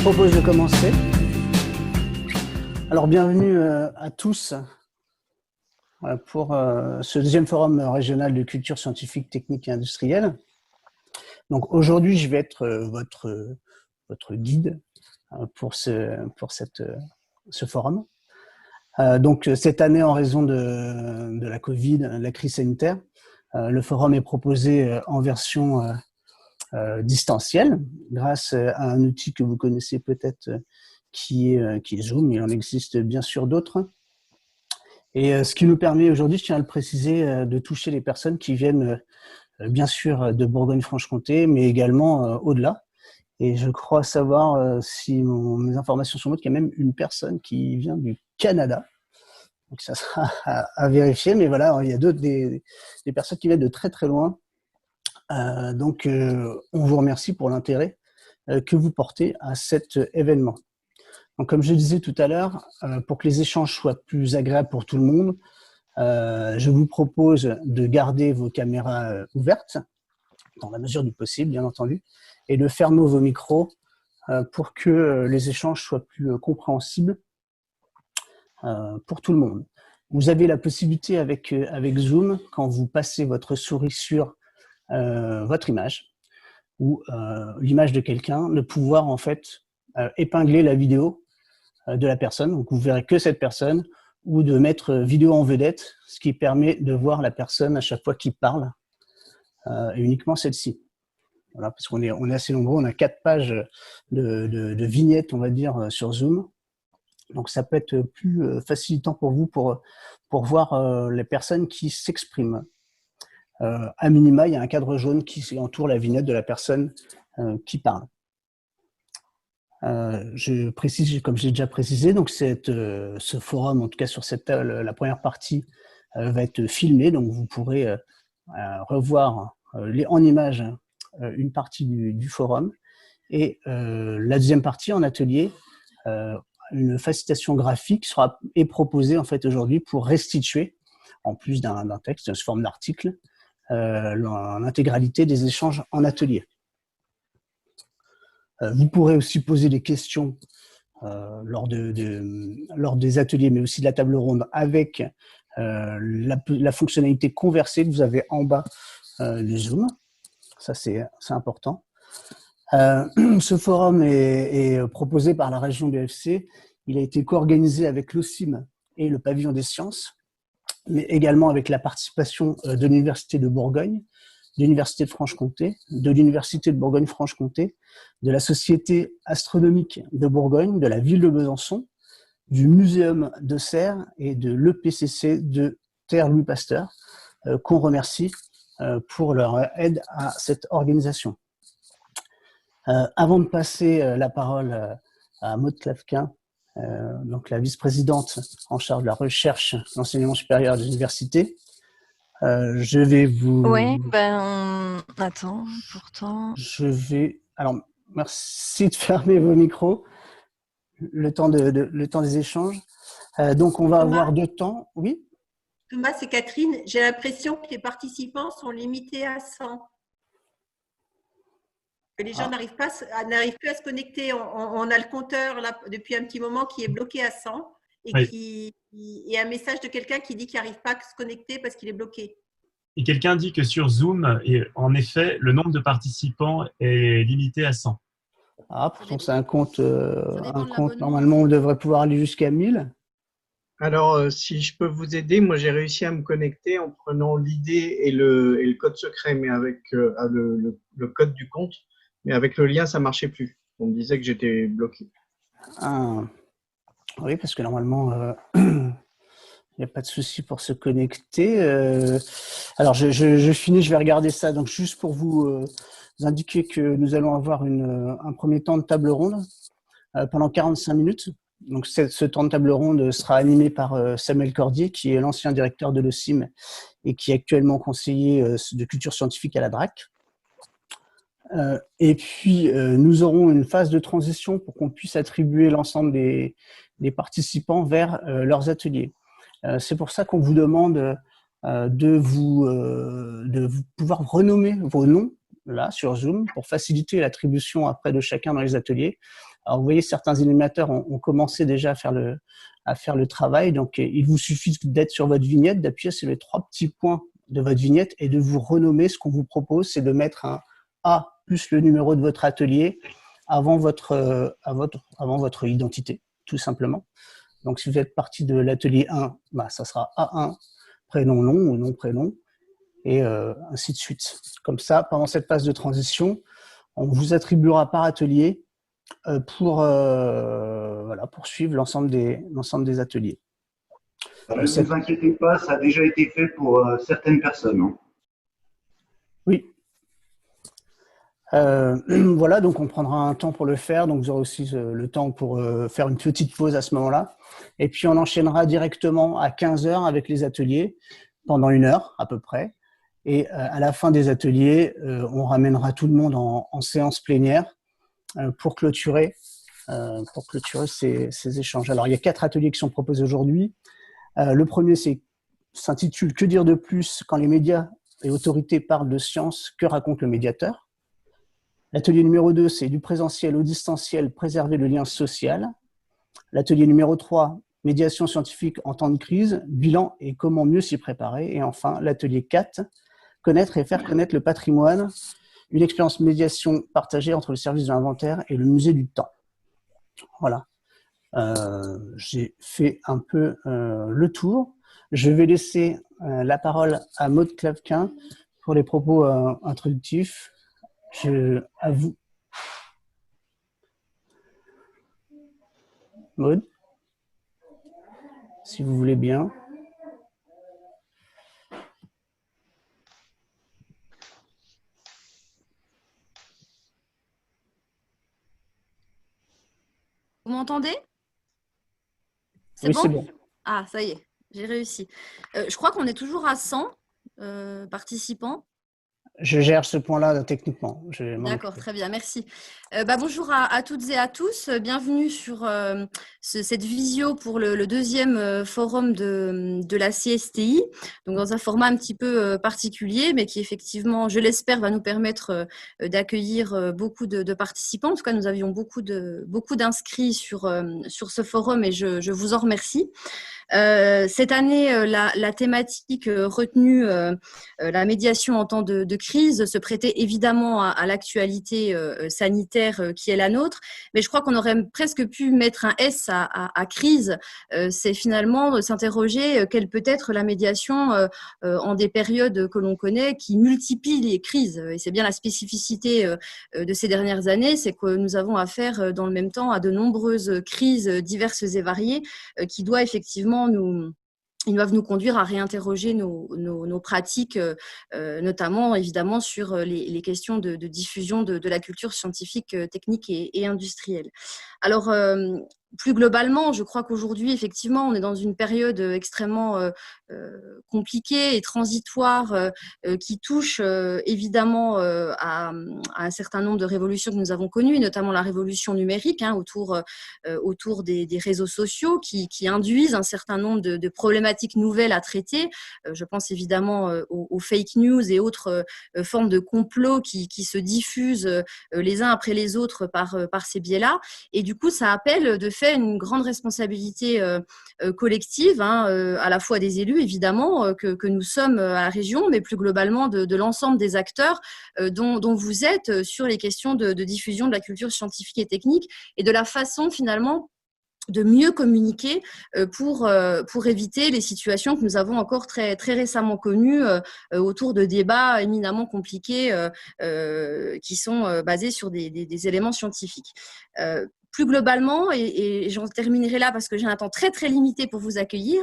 propose de commencer. Alors, bienvenue à tous pour ce deuxième forum régional de culture scientifique, technique et industrielle. Donc, aujourd'hui, je vais être votre guide pour ce forum. Donc, cette année, en raison de la Covid, de la crise sanitaire, le forum est proposé en version distancielle grâce à un outil que vous connaissez peut-être qui est Zoom. Il en existe bien sûr d'autres. Et ce qui nous permet aujourd'hui, je tiens à le préciser, de toucher les personnes qui viennent bien sûr de Bourgogne-Franche-Comté, mais également au-delà. Et je crois savoir, si mes informations sont bonnes, qu'il y a même une personne qui vient du Canada. Donc ça sera à vérifier, mais voilà, il y a des personnes qui viennent de très très loin. Donc on vous remercie pour l'intérêt que vous portez à cet événement. Donc comme je disais tout à l'heure, pour que les échanges soient plus agréables pour tout le monde, je vous propose de garder vos caméras ouvertes, dans la mesure du possible, bien entendu, et de fermer vos micros pour que les échanges soient plus compréhensibles pour tout le monde. Vous avez la possibilité avec Zoom, quand vous passez votre souris sur votre image ou l'image de quelqu'un, de pouvoir en fait épingler la vidéo de la personne. Donc vous verrez que cette personne, ou de mettre vidéo en vedette, ce qui permet de voir la personne à chaque fois qui parle, et uniquement celle-ci. Voilà, parce qu'on est assez nombreux, on a 4 pages de vignettes, on va dire, sur Zoom. Donc ça peut être plus facilitant pour vous pour voir les personnes qui s'expriment. À minima, il y a un cadre jaune qui entoure la vignette de la personne qui parle. Je précise, comme j'ai déjà précisé, donc ce forum, en tout cas sur la première partie, va être filmé, donc vous pourrez revoir en images une partie du forum. Et la deuxième partie, en atelier, une facilitation graphique est proposée en fait aujourd'hui pour restituer, en plus d'un texte, sous forme d'article, l'intégralité des échanges en atelier. Vous pourrez aussi poser des questions lors des ateliers, mais aussi de la table ronde avec la fonctionnalité conversée que vous avez en bas de Zoom. Ça, c'est important. Ce forum est proposé par la région BFC. Il a été co-organisé avec l'OCIM et le Pavillon des Sciences, mais également avec la participation de l'Université de Bourgogne, de l'Université de Franche-Comté, de l'Université de Bourgogne-Franche-Comté, de la Société astronomique de Bourgogne, de la ville de Besançon, du Muséum de Serres et de l'EPCC de Terre-Louis Pasteur, qu'on remercie pour leur aide à cette organisation. Avant de passer la parole à Maude Clavquin, donc la vice-présidente en charge de la recherche et l'enseignement supérieur de l'université, je vais vous... Oui, attends, pourtant... Alors, merci de fermer vos micros, le temps des échanges. Donc, on va avoir 2 temps. Oui ? Thomas, c'est Catherine. J'ai l'impression que les participants sont limités à 100. Que les gens n'arrivent plus à se connecter. On a le compteur là, depuis un petit moment qui est bloqué à 100 et oui. Il y a un message de quelqu'un qui dit qu'il n'arrive pas à se connecter parce qu'il est bloqué. Et quelqu'un dit que sur Zoom, en effet, le nombre de participants est limité à 100. Ah, pourtant c'est un compte normalement on devrait pouvoir aller jusqu'à 1000. Alors, si je peux vous aider, moi j'ai réussi à me connecter en prenant l'ID et le code secret, mais avec le code du compte, mais avec le lien ça marchait plus. On me disait que j'étais bloqué. Ah. Oui, parce que normalement il n'y a pas de souci pour se connecter. Alors je finis, je vais regarder ça. Donc juste pour vous indiquer que nous allons avoir un premier temps de table ronde pendant 45 minutes. Donc ce temps de table ronde sera animé par Samuel Cordier, qui est l'ancien directeur de l'OCIM et qui est actuellement conseiller de culture scientifique à la DRAC. Et puis nous aurons une phase de transition pour qu'on puisse attribuer l'ensemble des participants vers leurs ateliers. C'est pour ça qu'on vous demande de vous pouvoir renommer vos noms là sur Zoom pour faciliter l'attribution après de chacun dans les ateliers. Alors, vous voyez, certains animateurs ont commencé déjà à faire le travail. Donc, il vous suffit d'être sur votre vignette, d'appuyer sur les 3 petits points de votre vignette et de vous renommer. Ce qu'on vous propose, c'est de mettre un A plus le numéro de votre atelier avant votre identité, tout simplement. Donc, si vous êtes parti de l'atelier 1, ça sera A1, prénom, nom ou nom, prénom, et ainsi de suite. Comme ça, pendant cette phase de transition, on vous attribuera par atelier pour suivre l'ensemble des ateliers. Ne vous inquiétez pas, ça a déjà été fait pour certaines personnes. Hein. Oui. Voilà, donc on prendra un temps pour le faire. Donc vous aurez aussi le temps pour faire une petite pause à ce moment-là. Et puis on enchaînera directement à 15h avec les ateliers pendant 1 heure à peu près. Et à la fin des ateliers, on ramènera tout le monde en séance plénière pour clôturer ces échanges. Alors, il y a 4 ateliers qui sont proposés aujourd'hui. Le premier s'intitule « Que dire de plus quand les médias et autorités parlent de science, que raconte le médiateur ?» L'atelier numéro 2, c'est « Du présentiel au distanciel, préserver le lien social ». L'atelier numéro 3, « Médiation scientifique en temps de crise, bilan et comment mieux s'y préparer ». Et enfin, l'atelier 4, « Connaître et faire connaître le patrimoine ». Une expérience médiation partagée entre le service de l'inventaire et le musée du temps. Voilà. J'ai fait un peu le tour. Je vais laisser la parole à Maude Clavequin pour les propos introductifs. À vous. Maude, si vous voulez bien. Vous m'entendez? Oui, c'est bon. Ah, ça y est, j'ai réussi. Je crois qu'on est toujours à 100 participants. Je gère ce point-là techniquement. D'accord, très bien, merci. Bonjour à toutes et à tous. Bienvenue sur cette visio pour le deuxième forum de la CSTI, donc dans un format un petit peu particulier, mais qui effectivement, je l'espère, va nous permettre d'accueillir beaucoup de participants. En tout cas, nous avions beaucoup d'inscrits sur ce forum et je vous en remercie. Cette année, la thématique retenue, la médiation en temps de crise, se prêtait évidemment à l'actualité sanitaire qui est la nôtre, mais je crois qu'on aurait presque pu mettre un S à crise. C'est finalement de s'interroger quelle peut être la médiation en des périodes que l'on connaît qui multiplient les crises. Et c'est bien la spécificité de ces dernières années, c'est que nous avons affaire dans le même temps à de nombreuses crises diverses et variées qui doivent effectivement ils doivent nous conduire à réinterroger nos pratiques, notamment évidemment sur les questions de diffusion de la culture scientifique, technique et industrielle. Alors, plus globalement, je crois qu'aujourd'hui, effectivement, on est dans une période extrêmement compliquée et transitoire qui touche évidemment à un certain nombre de révolutions que nous avons connues, notamment la révolution numérique autour des réseaux sociaux qui induisent un certain nombre de problématiques nouvelles à traiter. Je pense évidemment aux fake news et autres formes de complots qui se diffusent les uns après les autres par ces biais-là. Et du coup, ça appelle de fait une grande responsabilité collective, à la fois des élus, évidemment, que nous sommes à la région, mais plus globalement de l'ensemble des acteurs dont vous êtes sur les questions de diffusion de la culture scientifique et technique et de la façon, finalement, de mieux communiquer pour éviter les situations que nous avons encore très, très récemment connues autour de débats éminemment compliqués qui sont basés sur des éléments scientifiques. Plus globalement, et j'en terminerai là parce que j'ai un temps très très limité pour vous accueillir,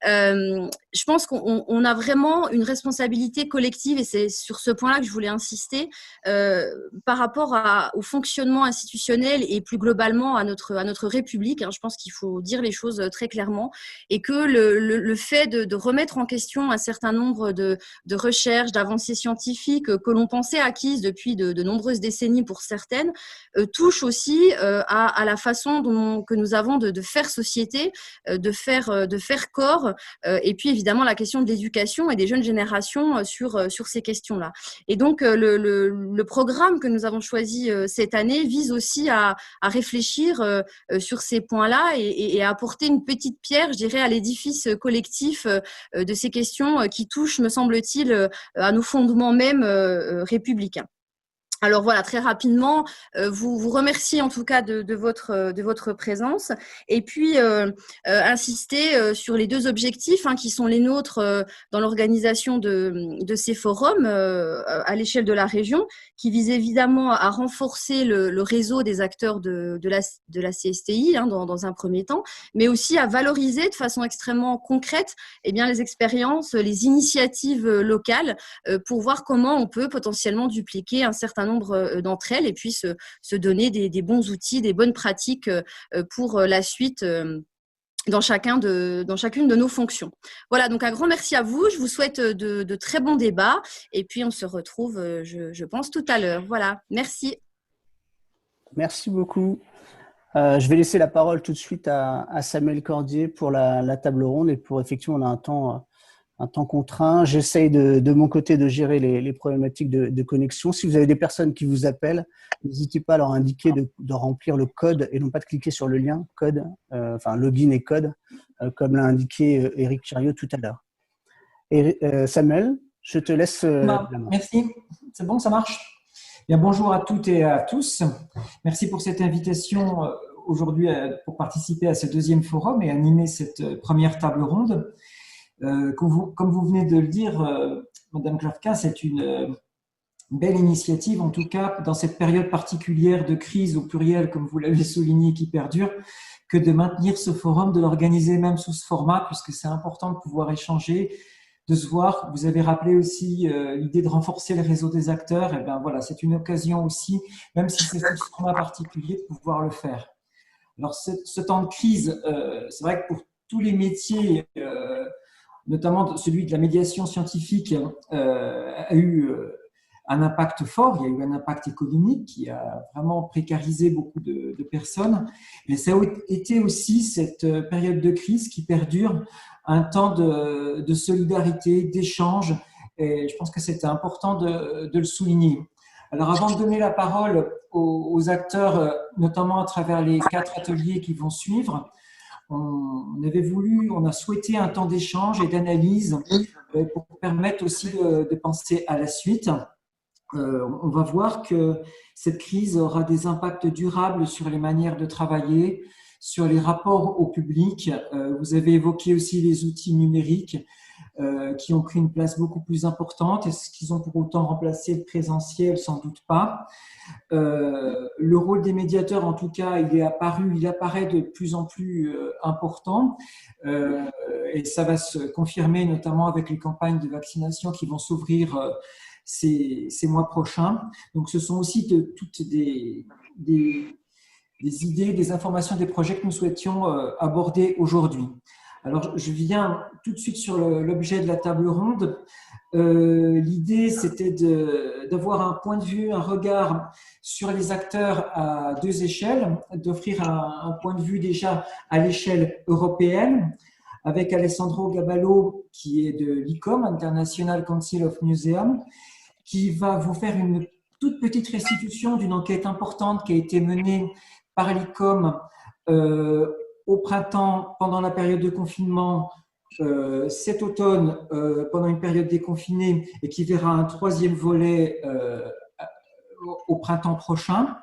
je pense qu'on a vraiment une responsabilité collective et c'est sur ce point-là que je voulais insister par rapport au fonctionnement institutionnel et plus globalement à notre République. Je pense qu'il faut dire les choses très clairement et que le fait de remettre en question un certain nombre de recherches, d'avancées scientifiques que l'on pensait acquises depuis de nombreuses décennies pour certaines, touche aussi à à la façon que nous avons de faire société, de faire corps, et puis évidemment la question de l'éducation et des jeunes générations sur ces questions-là. Et donc le programme que nous avons choisi cette année vise aussi à réfléchir sur ces points-là et à apporter une petite pierre, je dirais, à l'édifice collectif de ces questions qui touchent, me semble-t-il, à nos fondements même républicains. Alors voilà, très rapidement, vous remercier en tout cas de votre présence et puis insister sur les deux objectifs qui sont les nôtres dans l'organisation de ces forums à l'échelle de la région, qui visent évidemment à renforcer le réseau des acteurs de la CSTI dans un premier temps, mais aussi à valoriser de façon extrêmement concrète les expériences, les initiatives locales pour voir comment on peut potentiellement dupliquer un certain nombre d'entre elles et puis se donner des bons outils, des bonnes pratiques pour la suite dans chacune de nos fonctions. Voilà, donc un grand merci à vous. Je vous souhaite de très bons débats et puis on se retrouve, je pense, tout à l'heure. Voilà, merci. Merci beaucoup. Je vais laisser la parole tout de suite à Samuel Cordier pour la table ronde et pour effectivement, on a un temps contraint. J'essaye de mon côté de gérer les problématiques de connexion. Si vous avez des personnes qui vous appellent, n'hésitez pas à leur indiquer de remplir le code et non pas de cliquer sur le lien code, login et code, comme l'a indiqué Éric Chariot tout à l'heure. Et Samuel, je te laisse la main. Merci. C'est bon, ça marche? Bien, bonjour à toutes et à tous. Merci pour cette invitation aujourd'hui pour participer à ce deuxième forum et animer cette première table ronde. Comme vous venez de le dire, Madame Klavka, c'est une belle initiative, en tout cas dans cette période particulière de crise au pluriel, comme vous l'avez souligné, qui perdure, que de maintenir ce forum, de l'organiser même sous ce format, puisque c'est important de pouvoir échanger, de se voir. Vous avez rappelé aussi l'idée de renforcer le réseau des acteurs. Et bien voilà, c'est une occasion aussi, même si c'est sous ce format particulier, de pouvoir le faire. Alors ce temps de crise, c'est vrai que pour tous les métiers, notamment celui de la médiation scientifique, a eu un impact fort. Il y a eu un impact économique qui a vraiment précarisé beaucoup de personnes. Mais ça a été aussi cette période de crise qui perdure, un temps de solidarité, d'échange. Et je pense que c'était important de le souligner. Alors, avant de donner la parole aux acteurs, notamment à travers les 4 ateliers qui vont suivre, on a souhaité un temps d'échange et d'analyse pour permettre aussi de penser à la suite. On va voir que cette crise aura des impacts durables sur les manières de travailler, sur les rapports au public. Vous avez évoqué aussi les outils numériques qui ont pris une place beaucoup plus importante. Est-ce qu'ils ont pour autant remplacé le présentiel? Sans doute pas. Le rôle des médiateurs, en tout cas, il apparaît de plus en plus important et ça va se confirmer notamment avec les campagnes de vaccination qui vont s'ouvrir ces mois prochains. Donc, ce sont aussi toutes des idées, des informations, des projets que nous souhaitions aborder aujourd'hui. Alors, je viens tout de suite sur l'objet de la table ronde. L'idée, c'était d'avoir un point de vue, un regard sur les acteurs à 2 échelles, d'offrir un point de vue déjà à l'échelle européenne, avec Alessandro Gaballo, qui est de l'ICOM, International Council of Museums, qui va vous faire une toute petite restitution d'une enquête importante qui a été menée par l'ICOM au printemps, pendant la période de confinement, cet automne, pendant une période déconfinée, et qui verra un 3e volet au printemps prochain.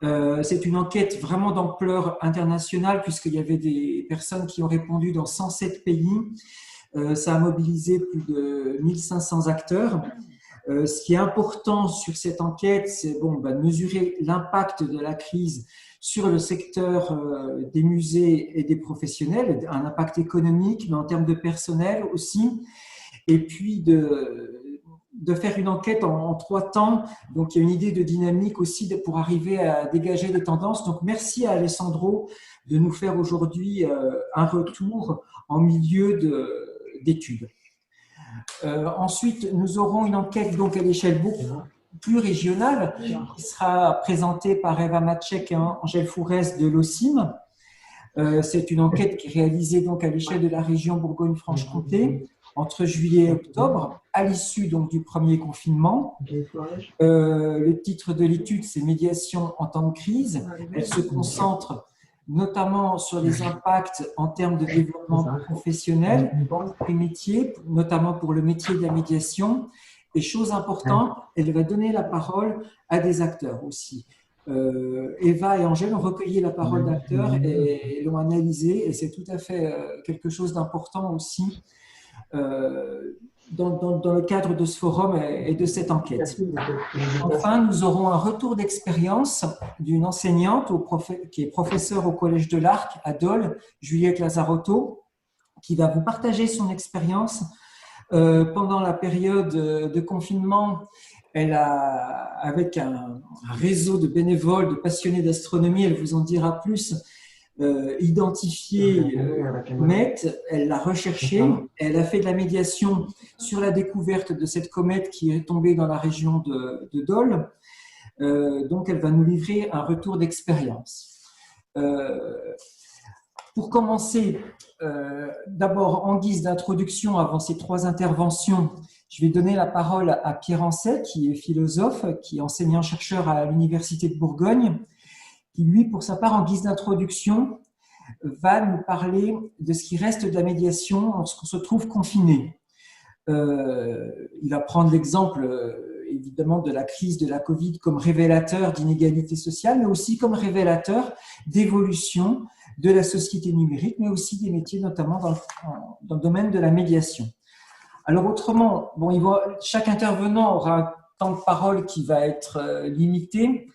C'est une enquête vraiment d'ampleur internationale, puisqu'il y avait des personnes qui ont répondu dans 107 pays. Ça a mobilisé plus de 1500 acteurs. Ce qui est important sur cette enquête, c'est de mesurer l'impact de la crise sur le secteur des musées et des professionnels, un impact économique, mais en termes de personnel aussi, et puis de faire une enquête en 3 temps. Donc, il y a une idée de dynamique aussi pour arriver à dégager des tendances. Donc, merci à Alessandro de nous faire aujourd'hui un retour en milieu d'études. Ensuite, nous aurons une enquête donc à l'échelle plus régionale qui sera présentée par Eva Maciek et Angèle Fourès de l'OCIM. C'est une enquête qui est réalisée donc à l'échelle de la région Bourgogne-Franche-Comté entre juillet et octobre, à l'issue donc du premier confinement. Le titre de l'étude, c'est Médiation en temps de crise. Elle se concentre notamment sur les impacts en termes de développement professionnel des métiers, notamment pour le métier de la médiation. Et chose importante, elle va donner la parole à des acteurs aussi. Eva et Angèle ont recueilli la parole d'acteurs et l'ont analysée, et c'est tout à fait quelque chose d'important aussi dans le cadre de ce forum et de cette enquête. Enfin, nous aurons un retour d'expérience d'une enseignante qui est professeure au Collège de l'Arc à Dole, Juliette Lazarotto, qui va vous partager son expérience pendant la période de confinement. Elle a, avec un réseau de bénévoles, de passionnés d'astronomie, elle vous en dira plus, identifié comète, elle l'a recherché, elle a fait de la médiation sur la découverte de cette comète qui est tombée dans la région de Dole. Donc, elle va nous livrer un retour d'expérience. Pour commencer, d'abord en guise d'introduction avant ces trois interventions, je vais donner la parole à Pierre Ancet, qui est philosophe, qui est enseignant-chercheur à l'Université de Bourgogne, qui lui, pour sa part, en guise d'introduction, va nous parler de ce qui reste de la médiation lorsqu'on se trouve confiné. Il va prendre l'exemple, évidemment, de la crise de la Covid comme révélateur d'inégalités sociales, mais aussi comme révélateur d'évolution de la société numérique, mais aussi des métiers, notamment dans le domaine de la médiation. Alors autrement, bon, chaque intervenant aura un temps de parole qui va être limité.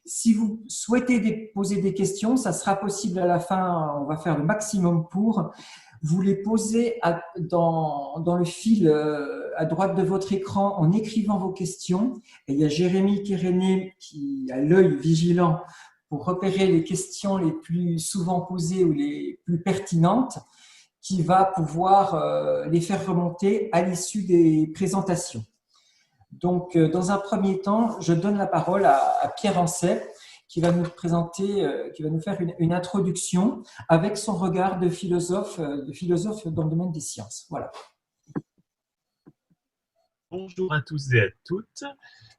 Si vous souhaitez poser des questions, ça sera possible à la fin, on va faire le maximum pour. Vous les posez dans le fil à droite de votre écran en écrivant vos questions. Et il y a Jérémy Kéréné qui a l'œil vigilant pour repérer les questions les plus souvent posées ou les plus pertinentes, qui va pouvoir les faire remonter à l'issue des présentations. Donc, dans un premier temps, je donne la parole à Pierre Ancet, qui va nous présenter, qui va nous faire une introduction avec son regard de philosophe dans le domaine des sciences. Voilà. Bonjour à tous et à toutes.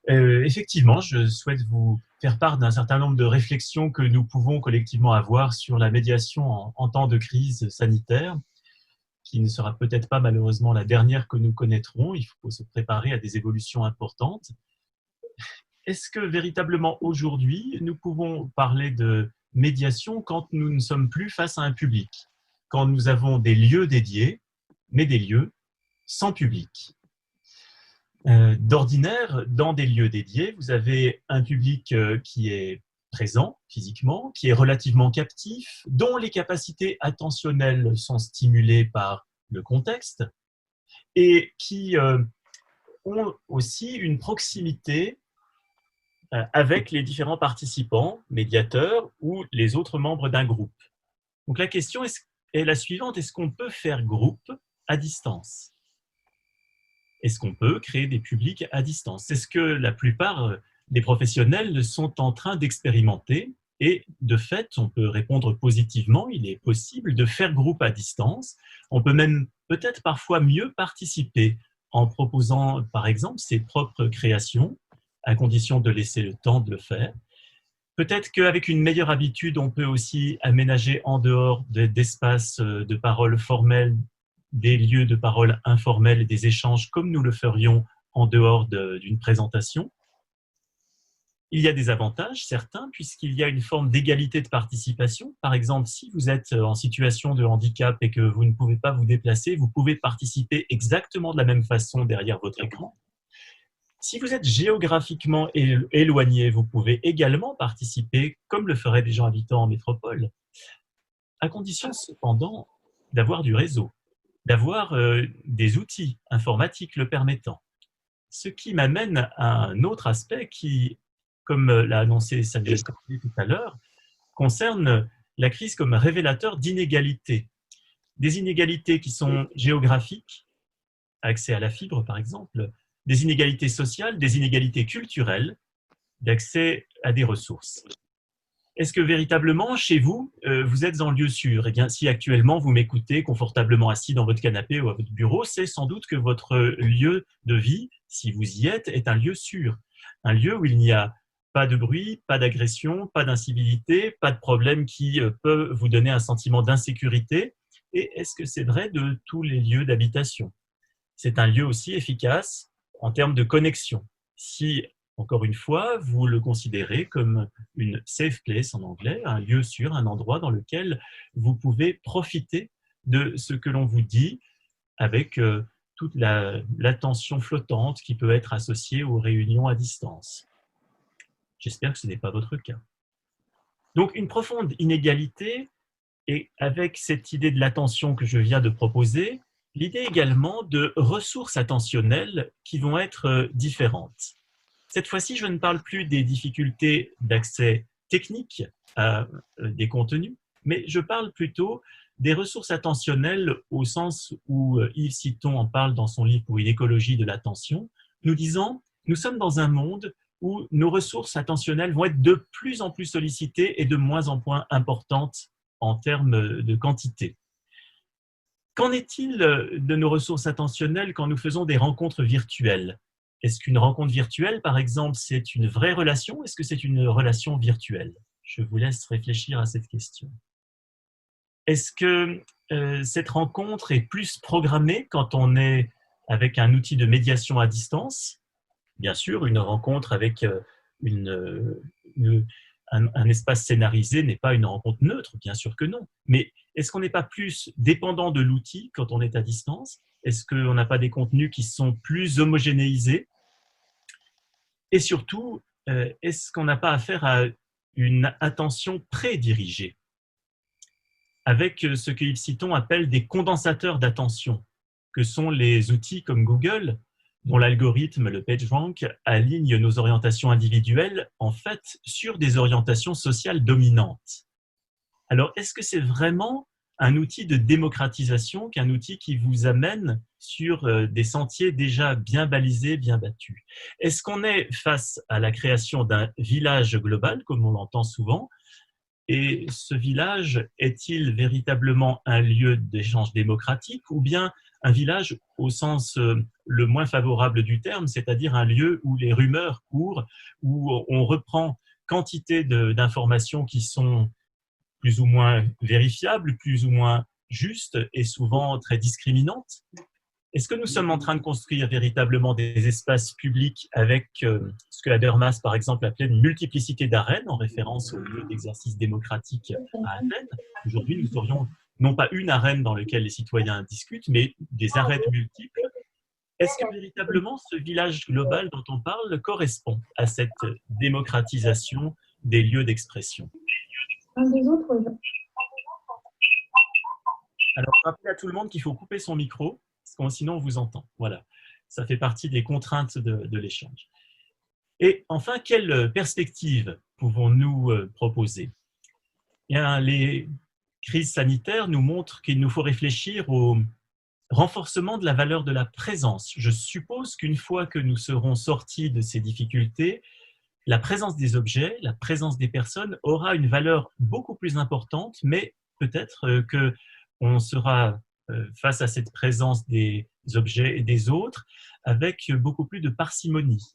Effectivement, je souhaite vous faire part d'un certain nombre de réflexions que nous pouvons collectivement avoir sur la médiation en temps de crise sanitaire, qui ne sera peut-être pas malheureusement la dernière que nous connaîtrons. Il faut se préparer à des évolutions importantes. Est-ce que véritablement aujourd'hui, nous pouvons parler de médiation quand nous ne sommes plus face à un public, quand nous avons des lieux dédiés, mais des lieux sans public? D'ordinaire, dans des lieux dédiés, vous avez un public qui est présent physiquement, qui est relativement captif, dont les capacités attentionnelles sont stimulées par le contexte et qui ont aussi une proximité avec les différents participants, médiateurs ou les autres membres d'un groupe. Donc la question est la suivante, est-ce qu'on peut faire groupe à distance? Est-ce qu'on peut créer des publics à distance? C'est ce que la plupart des professionnels sont en train d'expérimenter et de fait, on peut répondre positivement, il est possible de faire groupe à distance. On peut même peut-être parfois mieux participer en proposant par exemple ses propres créations, à condition de laisser le temps de le faire. Peut-être qu'avec une meilleure habitude, on peut aussi aménager en dehors d'espaces de parole formels, des lieux de parole informels et des échanges comme nous le ferions en dehors d'une présentation. Il y a des avantages, certains, puisqu'il y a une forme d'égalité de participation. Par exemple, si vous êtes en situation de handicap et que vous ne pouvez pas vous déplacer, vous pouvez participer exactement de la même façon derrière votre écran. Si vous êtes géographiquement éloigné, vous pouvez également participer comme le feraient des gens habitant en métropole, à condition cependant d'avoir du réseau, d'avoir des outils informatiques le permettant. Ce qui m'amène à un autre aspect qui, comme l'a annoncé Samuel Cordier tout à l'heure, concerne la crise comme révélateur d'inégalités. Des inégalités qui sont géographiques, accès à la fibre par exemple, des inégalités sociales, des inégalités culturelles d'accès à des ressources. Est-ce que véritablement, chez vous, vous êtes en lieu sûr? Eh bien, si actuellement vous m'écoutez confortablement assis dans votre canapé ou à votre bureau, c'est sans doute que votre lieu de vie, si vous y êtes, est un lieu sûr. Un lieu où il n'y a pas de bruit, pas d'agression, pas d'incivilité, pas de problème qui peut vous donner un sentiment d'insécurité. Et est-ce que c'est vrai de tous les lieux d'habitation? C'est un lieu aussi efficace en termes de connexion. Si, encore une fois, vous le considérez comme une safe place en anglais, un lieu sûr, un endroit dans lequel vous pouvez profiter de ce que l'on vous dit avec toute l'attention flottante qui peut être associée aux réunions à distance. J'espère que ce n'est pas votre cas. Donc, une profonde inégalité, et avec cette idée de l'attention que je viens de proposer, l'idée également de ressources attentionnelles qui vont être différentes. Cette fois-ci, je ne parle plus des difficultés d'accès technique à des contenus, mais je parle plutôt des ressources attentionnelles au sens où Yves Citon en parle dans son livre pour une écologie de l'attention, nous disant « Nous sommes dans un monde où nos ressources attentionnelles vont être de plus en plus sollicitées et de moins en moins importantes en termes de quantité. » Qu'en est-il de nos ressources attentionnelles quand nous faisons des rencontres virtuelles? Est-ce qu'une rencontre virtuelle, par exemple, c'est une vraie relation? Est-ce que c'est une relation virtuelle? Je vous laisse réfléchir à cette question. Est-ce que cette rencontre est plus programmée quand on est avec un outil de médiation à distance? Bien sûr, une rencontre avec un espace scénarisé n'est pas une rencontre neutre, bien sûr que non. Mais est-ce qu'on n'est pas plus dépendant de l'outil quand on est à distance? Est-ce qu'on n'a pas des contenus qui sont plus homogénéisés? Et surtout, est-ce qu'on n'a pas affaire à une attention prédirigée avec ce que Yves Citon appelle des condensateurs d'attention, que sont les outils comme Google, dont l'algorithme, le PageRank, aligne nos orientations individuelles en fait sur des orientations sociales dominantes. Alors, est-ce que c'est vraiment un outil de démocratisation qu'un outil qui vous amène sur des sentiers déjà bien balisés, bien battus? Est-ce qu'on est face à la création d'un village global, comme on l'entend souvent? Et ce village est-il véritablement un lieu d'échange démocratique ou bien un village au sens le moins favorable du terme, c'est-à-dire un lieu où les rumeurs courent, où on reprend quantité d'informations qui sont plus ou moins vérifiables, plus ou moins justes et souvent très discriminantes? Est-ce que nous sommes en train de construire véritablement des espaces publics avec ce que Habermas, par exemple, appelait une multiplicité d'arènes, en référence au lieu d'exercice démocratique à Athènes? Aujourd'hui, nous aurions non pas une arène dans laquelle les citoyens discutent, mais des arènes multiples. Est-ce que véritablement ce village global dont on parle correspond à cette démocratisation des lieux d'expression? Alors, rappelez à tout le monde qu'il faut couper son micro, parce que sinon on vous entend. Voilà, ça fait partie des contraintes de l'échange. Et enfin, quelle perspective pouvons-nous proposer? Eh bien, les crises sanitaires nous montrent qu'il nous faut réfléchir au renforcement de la valeur de la présence. Je suppose qu'une fois que nous serons sortis de ces difficultés, la présence des objets, la présence des personnes aura une valeur beaucoup plus importante, mais peut-être qu'on sera face à cette présence des objets et des autres avec beaucoup plus de parcimonie.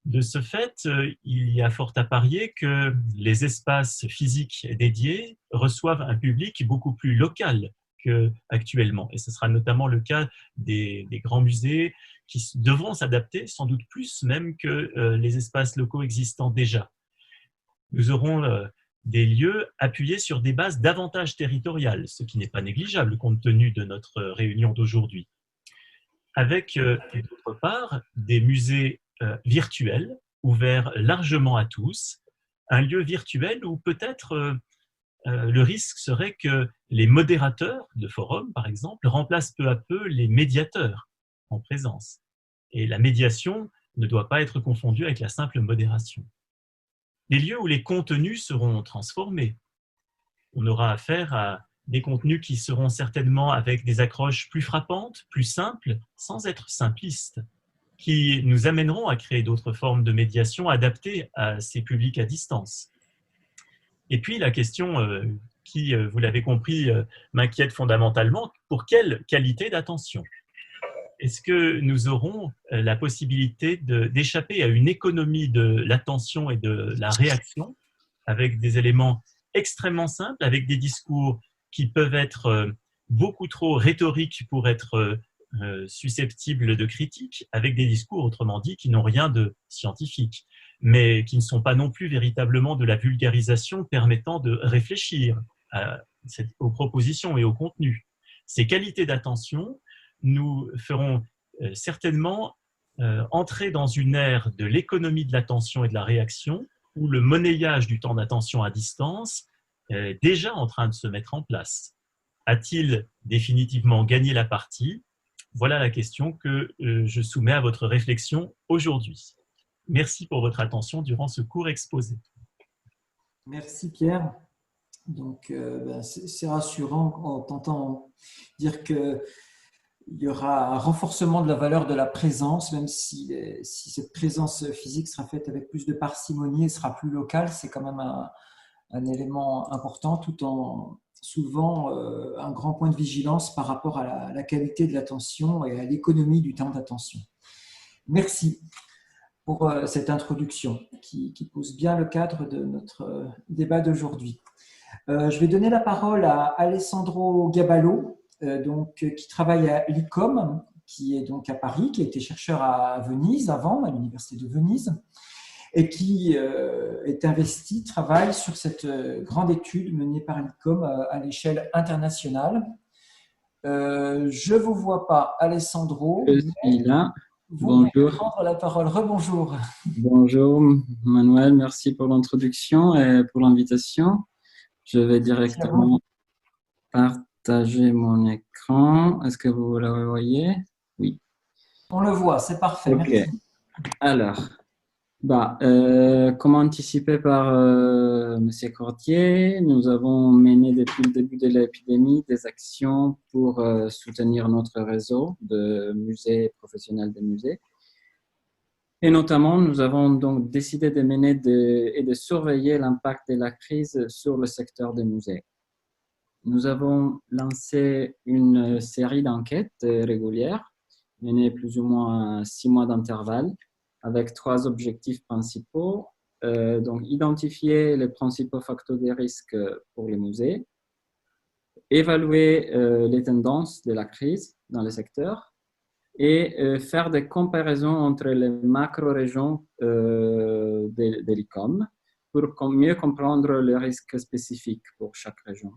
De ce fait, il y a fort à parier que les espaces physiques dédiés reçoivent un public beaucoup plus local qu'actuellement. Et ce sera notamment le cas des grands musées qui devront s'adapter, sans doute plus même que les espaces locaux existants déjà. Nous aurons des lieux appuyés sur des bases davantage territoriales, ce qui n'est pas négligeable compte tenu de notre réunion d'aujourd'hui. Avec, d'autre part, des musées virtuels, ouverts largement à tous, un lieu virtuel où peut-être le risque serait que les modérateurs de forums, par exemple, remplacent peu à peu les médiateurs en présence. Et la médiation ne doit pas être confondue avec la simple modération. Les lieux où les contenus seront transformés. On aura affaire à des contenus qui seront certainement avec des accroches plus frappantes, plus simples, sans être simplistes. qui nous amèneront à créer d'autres formes de médiation adaptées à ces publics à distance. Et puis la question qui, vous l'avez compris, m'inquiète fondamentalement, pour quelle qualité d'attention? Est-ce que nous aurons la possibilité d'échapper à une économie de l'attention et de la réaction avec des éléments extrêmement simples, avec des discours qui peuvent être beaucoup trop rhétoriques pour être susceptibles de critique, avec des discours, autrement dit, qui n'ont rien de scientifique, mais qui ne sont pas non plus véritablement de la vulgarisation permettant de réfléchir aux propositions et au contenu. Ces qualités d'attention nous feront certainement entrer dans une ère de l'économie de l'attention et de la réaction, où le monnayage du temps d'attention à distance est déjà en train de se mettre en place. A-t-il définitivement gagné la partie? Voilà la question que je soumets à votre réflexion aujourd'hui. Merci pour votre attention durant ce court exposé. Merci Pierre. Donc, c'est rassurant en tentant dire qu'il y aura un renforcement de la valeur de la présence, même si cette présence physique sera faite avec plus de parcimonie et sera plus locale, c'est quand même un élément important, tout en soulevant un grand point de vigilance par rapport à la qualité de l'attention et à l'économie du temps d'attention. Merci pour cette introduction qui pose bien le cadre de notre débat d'aujourd'hui. Je vais donner la parole à Alessandro Gaballo, qui travaille à l'ICOM, qui est donc à Paris, qui a été chercheur à Venise avant, à l'Université de Venise, et qui travaille sur cette grande étude menée par l'ICOM à l'échelle internationale. Je ne vous vois pas, Alessandro. Je suis là. Vous pouvez prendre la parole. Rebonjour. Bonjour Manuel, merci pour l'introduction et pour l'invitation. Je vais directement partager mon écran. Est-ce que vous le voyez? Oui. On le voit, c'est parfait. Ok. Merci. Alors, comme anticipé par M. Cordier, nous avons mené depuis le début de l'épidémie des actions pour soutenir notre réseau de musées professionnels des musées. Et notamment, nous avons donc décidé de mener et de surveiller l'impact de la crise sur le secteur des musées. Nous avons lancé une série d'enquêtes régulières, menées plus ou moins à 6 mois d'intervalle, avec 3 objectifs principaux. Donc, identifier les principaux facteurs de risque pour les musées, évaluer les tendances de la crise dans le secteur, et faire des comparaisons entre les macro-régions de l'ICOM pour mieux comprendre les risques spécifiques pour chaque région.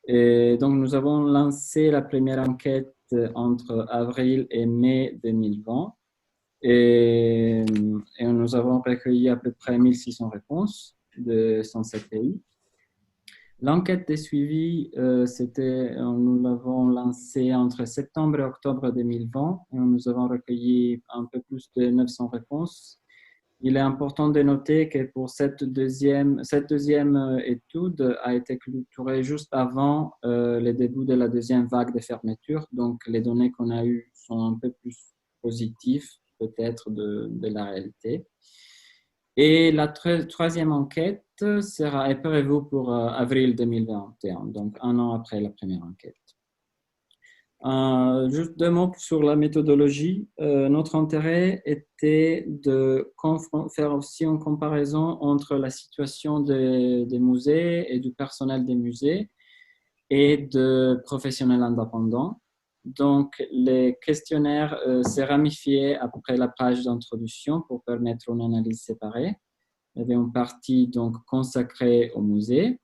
Et donc, nous avons lancé la première enquête entre avril et mai 2020 et nous avons recueilli à peu près 1600 réponses de 107 pays. L'enquête de suivi, nous l'avons lancée entre septembre et octobre 2020 et nous avons recueilli un peu plus de 900 réponses. Il est important de noter que pour cette deuxième étude a été clôturée juste avant le début de la deuxième vague de fermeture. Donc, les données qu'on a eues sont un peu plus positives peut-être de la réalité. Et la troisième enquête est prévue pour avril 2021, donc 1 an après la première enquête. Juste 2 mots sur la méthodologie. Notre intérêt était de faire aussi une comparaison entre la situation des musées et du personnel des musées et de professionnels indépendants. Donc, les questionnaires s'est ramifié après la page d'introduction pour permettre une analyse séparée. Il y avait une partie donc consacrée au musée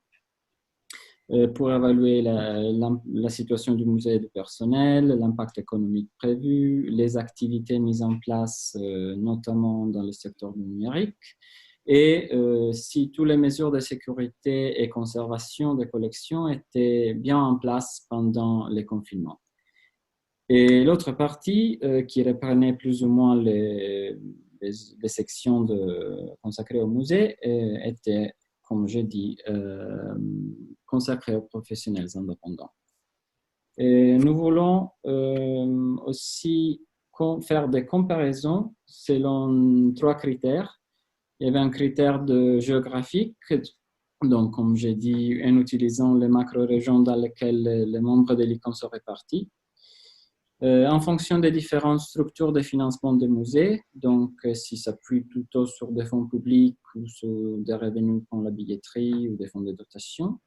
pour évaluer la situation du musée et du personnel, l'impact économique prévu, les activités mises en place, notamment dans le secteur du numérique, et si toutes les mesures de sécurité et conservation des collections étaient bien en place pendant les confinements. Et l'autre partie, qui reprenait plus ou moins les sections consacrées au musée, était, comme j'ai dit, consacrée aux professionnels indépendants. Et nous voulons aussi faire des comparaisons selon 3 critères. Il y avait un critère de géographique, donc comme j'ai dit, en utilisant les macro-régions dans lesquelles les membres de l'ICON sont répartis. En fonction des différentes structures de financement des musées, donc si ça s'appuie plutôt sur des fonds publics ou sur des revenus comme la billetterie ou des fonds de dotation.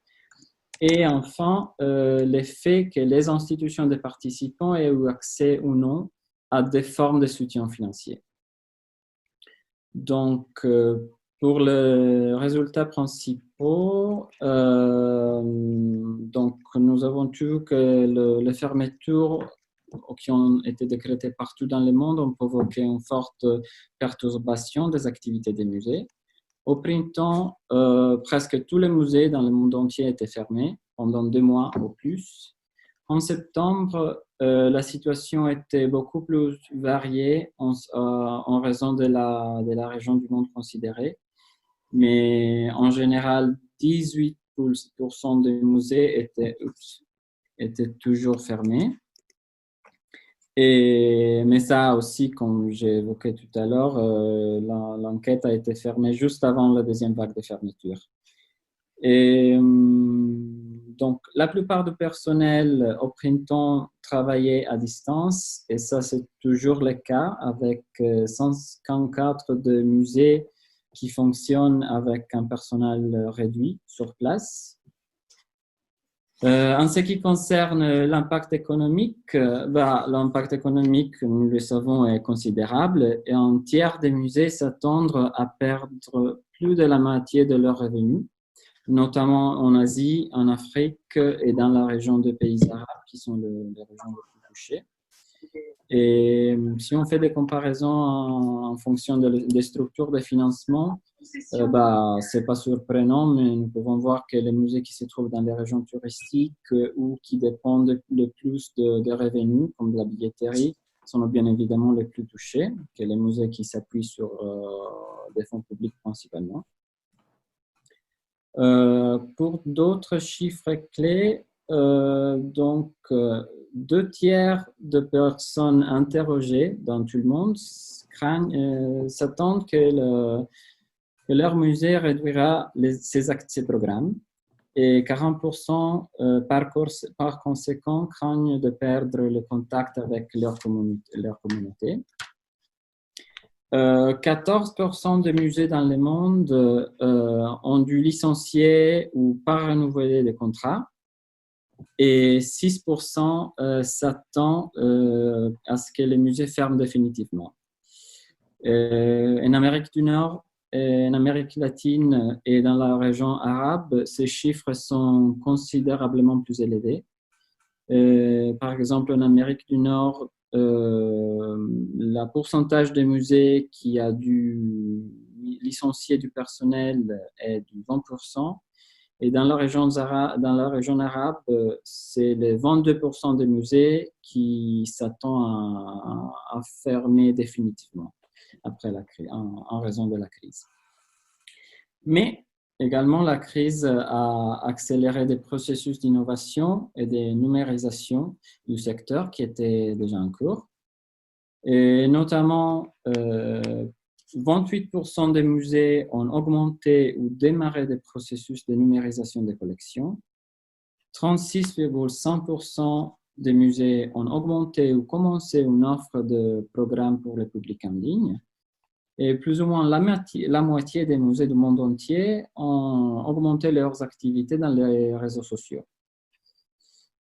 Et enfin, l'effet que les institutions des participants aient eu accès ou non à des formes de soutien financier. Donc, pour les résultats principaux, donc nous avons vu que les fermetures qui ont été décrétées partout dans le monde ont provoqué une forte perturbation des activités des musées. Au printemps, presque tous les musées dans le monde entier étaient fermés pendant 2 mois ou plus. En septembre, la situation était beaucoup plus variée en raison de la région du monde considérée. Mais en général, 18% des musées étaient toujours fermés. Mais ça aussi, comme j'ai évoqué tout à l'heure, l'enquête a été fermée juste avant la deuxième vague de fermeture. Et donc, la plupart du personnel au printemps travaillait à distance, et ça c'est toujours le cas avec 154 de musées qui fonctionnent avec un personnel réduit sur place. En ce qui concerne l'impact économique, l'impact économique, nous le savons, est considérable et un tiers des musées s'attendent à perdre plus de la moitié de leurs revenus, notamment en Asie, en Afrique et dans la région des pays arabes qui sont les régions les plus touchées. Et si on fait des comparaisons en fonction des structures de financement, c'est pas surprenant, mais nous pouvons voir que les musées qui se trouvent dans les régions touristiques ou qui dépendent le plus de revenus, comme la billetterie, sont bien évidemment les plus touchés, que les musées qui s'appuient sur des fonds publics principalement. Pour d'autres chiffres clés, donc 2 tiers de personnes interrogées dans tout le monde s'attendent que leur musée réduira ses programmes et 40% par conséquent craignent de perdre le contact avec leur communauté. 14% des musées dans le monde ont dû licencier ou pas renouveler les contrats et 6% s'attendent à ce que les musées ferment définitivement. En Amérique du Nord, en Amérique latine et dans la région arabe, ces chiffres sont considérablement plus élevés. Par exemple, en Amérique du Nord, le pourcentage des musées qui a dû licencier du personnel est de 20%. Et dans la région arabe, c'est les 22% des musées qui s'attendent à fermer définitivement après la crise, en raison de la crise. Mais également, la crise a accéléré des processus d'innovation et de numérisation du secteur qui étaient déjà en cours. Et notamment, 28% des musées ont augmenté ou démarré des processus de numérisation des collections. 36,5% des musées ont augmenté ou commencé une offre de programme pour le public en ligne. Et plus ou moins la moitié des musées du monde entier ont augmenté leurs activités dans les réseaux sociaux.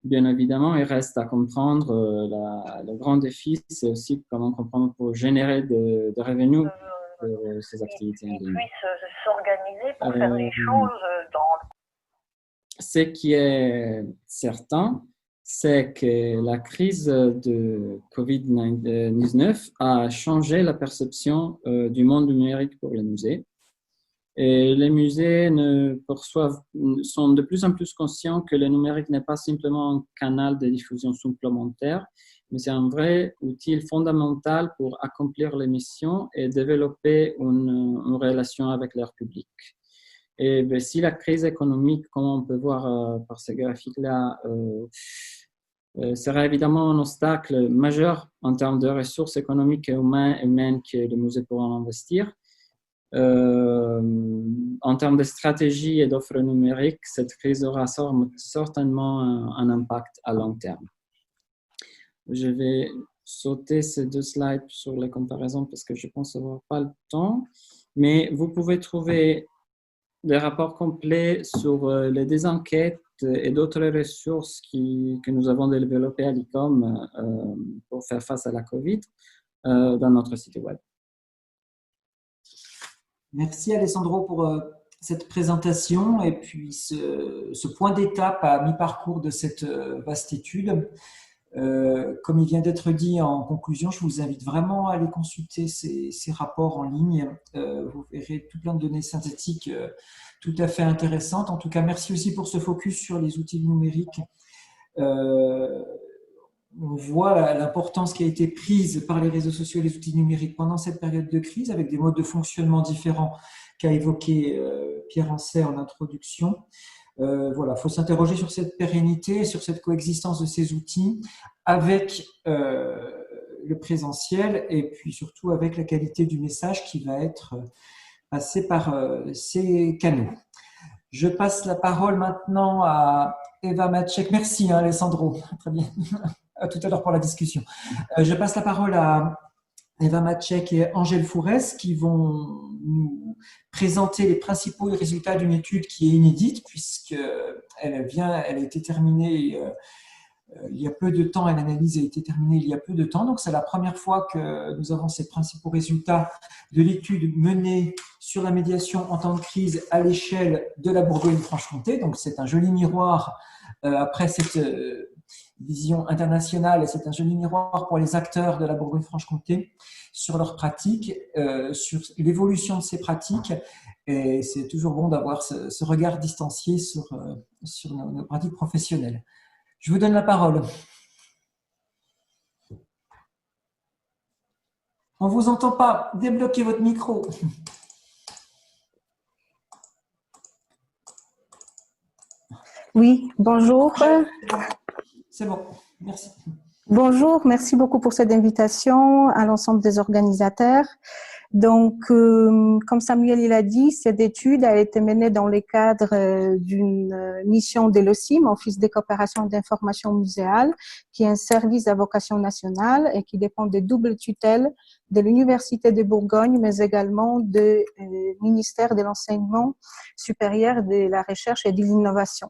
Bien évidemment, il reste à comprendre, le grand défi, c'est aussi comment comprendre pour générer de revenus de ces activités en ligne. Puissent s'organiser pour faire les choses dans... Ce qui est certain, c'est que la crise de Covid-19 a changé la perception du monde numérique pour les musées. Et les musées sont de plus en plus conscients que le numérique n'est pas simplement un canal de diffusion supplémentaire, mais c'est un vrai outil fondamental pour accomplir les missions et développer une relation avec leur public. Et si la crise économique, comme on peut voir par ces graphiques-là, sera évidemment un obstacle majeur en termes de ressources économiques et humaines que les musées pourront investir. En termes de stratégie et d'offres numériques, cette crise aura certainement un impact à long terme. Je vais sauter ces 2 slides sur les comparaisons parce que je pense avoir pas le temps, mais vous pouvez trouver des rapports complets sur les enquêtes et d'autres ressources que nous avons développées à l'ICOM pour faire face à la COVID dans notre site web. Merci Alessandro pour cette présentation et puis ce point d'étape à mi-parcours de cette vaste étude. Comme il vient d'être dit en conclusion, je vous invite vraiment à aller consulter ces rapports en ligne. Vous verrez tout plein de données synthétiques tout à fait intéressantes. En tout cas, merci aussi pour ce focus sur les outils numériques. On voit l'importance qui a été prise par les réseaux sociaux et les outils numériques pendant cette période de crise, avec des modes de fonctionnement différents qu'a évoqué Pierre Ancet en introduction. Voilà, il faut s'interroger sur cette pérennité, sur cette coexistence de ces outils avec le présentiel et puis surtout avec la qualité du message qui va être passé par ces canaux. Je passe la parole maintenant à Eva Maciek. Merci Alessandro, très bien. À tout à l'heure pour la discussion. Je passe la parole à Eva Maciek et Angèle Fourès qui vont nous présenter les principaux résultats d'une étude qui est inédite puisqu'elle a été terminée il y a peu de temps, l'analyse a été terminée il y a peu de temps. Donc c'est la première fois que nous avons ces principaux résultats de l'étude menée sur la médiation en temps de crise à l'échelle de la Bourgogne-Franche-Comté. Donc c'est un joli miroir après cette vision internationale et c'est un joli miroir pour les acteurs de la Bourgogne-Franche-Comté sur leurs pratiques, sur l'évolution de ces pratiques. Et c'est toujours bon d'avoir ce regard distancié sur nos pratiques professionnelles. Je vous donne la parole. On ne vous entend pas. Débloquez votre micro. Oui, bonjour. C'est bon, merci. Bonjour, merci beaucoup pour cette invitation à l'ensemble des organisateurs. Donc, comme Samuel il a dit, cette étude a été menée dans le cadre d'une mission de l'OCIM, Office de coopération d'information muséale, qui est un service à vocation nationale et qui dépend de double tutelle de l'Université de Bourgogne, mais également du ministère de l'Enseignement supérieur, de la Recherche et de l'Innovation.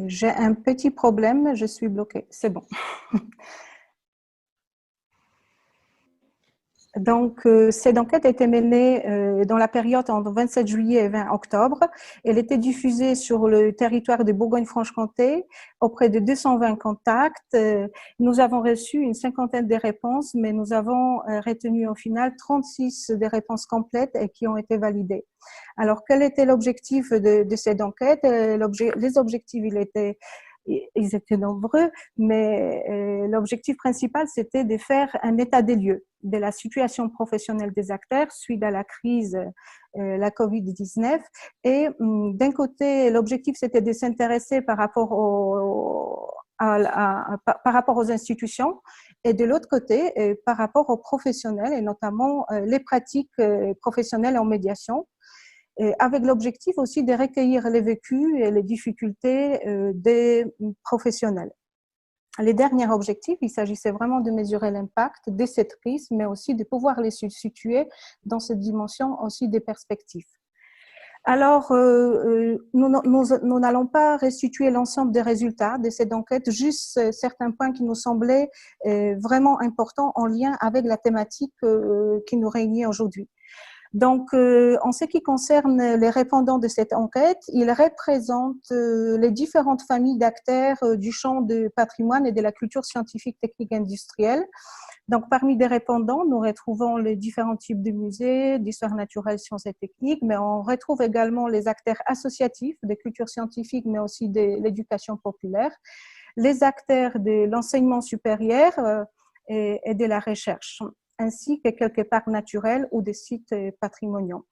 J'ai un petit problème, je suis bloquée, c'est bon. Donc, cette enquête a été menée dans la période entre 27 juillet et 20 octobre. Elle était diffusée sur le territoire de Bourgogne-Franche-Comté auprès de 220 contacts. Nous avons reçu une cinquantaine de réponses, mais nous avons retenu au final 36 des réponses complètes et qui ont été validées. Alors, quel était l'objectif de cette enquête? Les objectifs, ils étaient nombreux, mais l'objectif principal, c'était de faire un état des lieux de la situation professionnelle des acteurs suite à la crise, la Covid-19. Et d'un côté, l'objectif, c'était de s'intéresser par rapport aux institutions, et de l'autre côté, par rapport aux professionnels, et notamment les pratiques professionnelles en médiation, avec l'objectif aussi de recueillir les vécus et les difficultés des professionnels. Les derniers objectifs, il s'agissait vraiment de mesurer l'impact de cette crise, mais aussi de pouvoir les situer dans cette dimension aussi des perspectives. Alors, nous n'allons pas restituer l'ensemble des résultats de cette enquête, juste certains points qui nous semblaient vraiment importants en lien avec la thématique qui nous réunit aujourd'hui. Donc, en ce qui concerne les répondants de cette enquête, ils représentent les différentes familles d'acteurs du champ du patrimoine et de la culture scientifique, technique et industrielle. Donc, parmi les répondants, nous retrouvons les différents types de musées, d'histoire naturelle, sciences et techniques, mais on retrouve également les acteurs associatifs de culture scientifique, mais aussi de l'éducation populaire, les acteurs de l'enseignement supérieur et de la recherche, ainsi que quelques parcs naturels ou des sites patrimoniaux.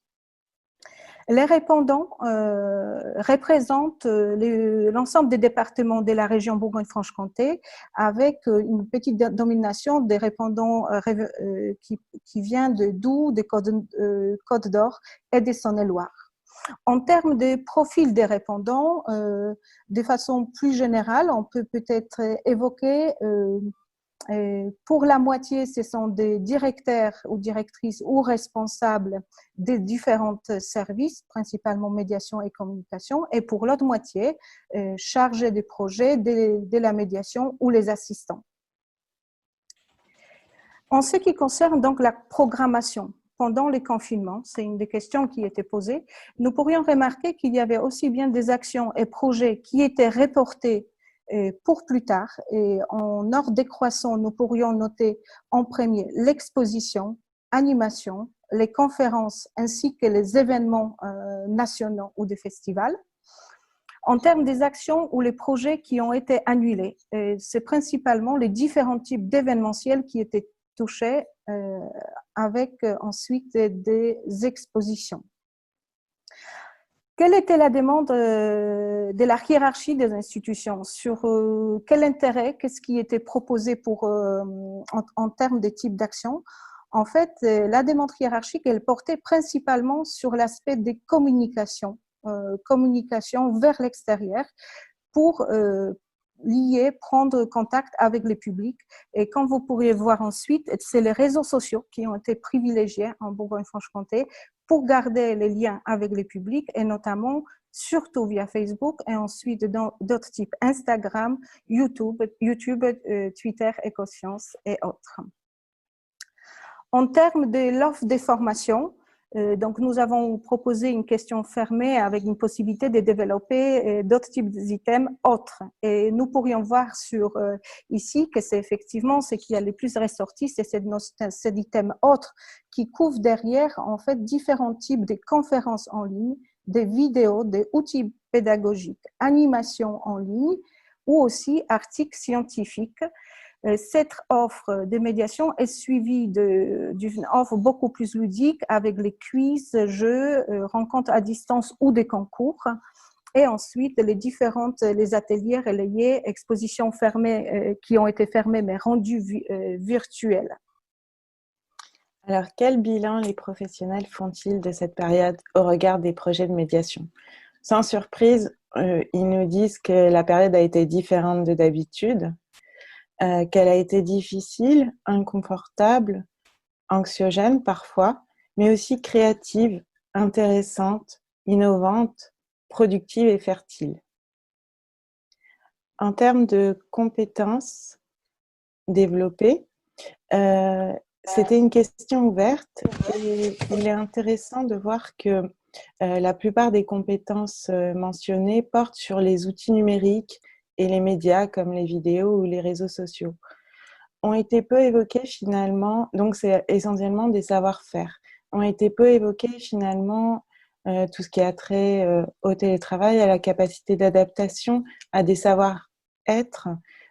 Les répondants représentent l'ensemble des départements de la région Bourgogne-Franche-Comté, avec une petite domination des répondants qui vient de Doubs, des Côtes d'Or et des Saône-et-Loire. En termes de profil des répondants, de façon plus générale, on peut peut-être évoquer pour la moitié, ce sont des directeurs ou directrices ou responsables des différents services, principalement médiation et communication, et pour l'autre moitié, chargés des projets de la médiation ou les assistants. En ce qui concerne donc la programmation, pendant les confinements, c'est une des questions qui étaient posées, nous pourrions remarquer qu'il y avait aussi bien des actions et projets qui étaient reportés pour plus tard. Et en ordre décroissant, nous pourrions noter en premier l'exposition, animation, les conférences ainsi que les événements nationaux ou des festivals. En termes des actions ou les projets qui ont été annulés, c'est principalement les différents types d'événementiels qui étaient touchés avec ensuite des expositions. Quelle était la demande de la hiérarchie des institutions sur quel intérêt, qu'est-ce qui était proposé pour, en termes de types d'actions? En fait, la demande hiérarchique, elle portait principalement sur l'aspect des communications, communication vers l'extérieur pour prendre contact avec le public. Et comme vous pourriez voir ensuite, c'est les réseaux sociaux qui ont été privilégiés en Bourgogne-Franche-Comté pour garder les liens avec le public et notamment surtout via Facebook et ensuite dans d'autres types Instagram, YouTube, Twitter, Ecosciences et autres. En termes de l'offre des formations, donc nous avons proposé une question fermée avec une possibilité de développer d'autres types d'items autres. Et nous pourrions voir sur ici que c'est effectivement ce qui a le plus ressorti, c'est cet item autre qui couvre derrière en fait différents types de conférences en ligne, des vidéos, des outils pédagogiques, animations en ligne ou aussi articles scientifiques. Cette offre de médiation est suivie d'une offre beaucoup plus ludique avec les quiz, jeux, rencontres à distance ou des concours. Et ensuite, les ateliers relayés, expositions fermées qui ont été fermées mais rendues virtuelles. Alors, quel bilan les professionnels font-ils de cette période au regard des projets de médiation? Sans surprise, ils nous disent que la période a été différente de d'habitude, qu'elle a été difficile, inconfortable, anxiogène parfois, mais aussi créative, intéressante, innovante, productive et fertile. En termes de compétences développées, c'était une question ouverte et il est intéressant de voir que la plupart des compétences mentionnées portent sur les outils numériques et les médias comme les vidéos ou les réseaux sociaux. Ont été peu évoqués finalement, donc c'est essentiellement des savoir-faire, ont été peu évoqués finalement tout ce qui a trait au télétravail, à la capacité d'adaptation, à des savoir-être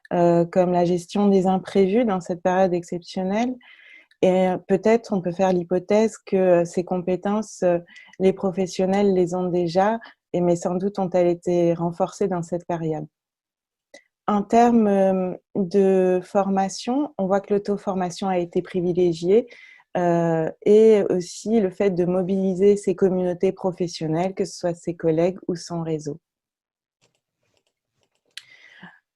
comme la gestion des imprévus dans cette période exceptionnelle. Et peut-être on peut faire l'hypothèse que ces compétences, les professionnels les ont déjà, mais sans doute ont-elles été renforcées dans cette période. En termes de formation, on voit que l'auto-formation a été privilégiée et aussi le fait de mobiliser ses communautés professionnelles, que ce soit ses collègues ou son réseau.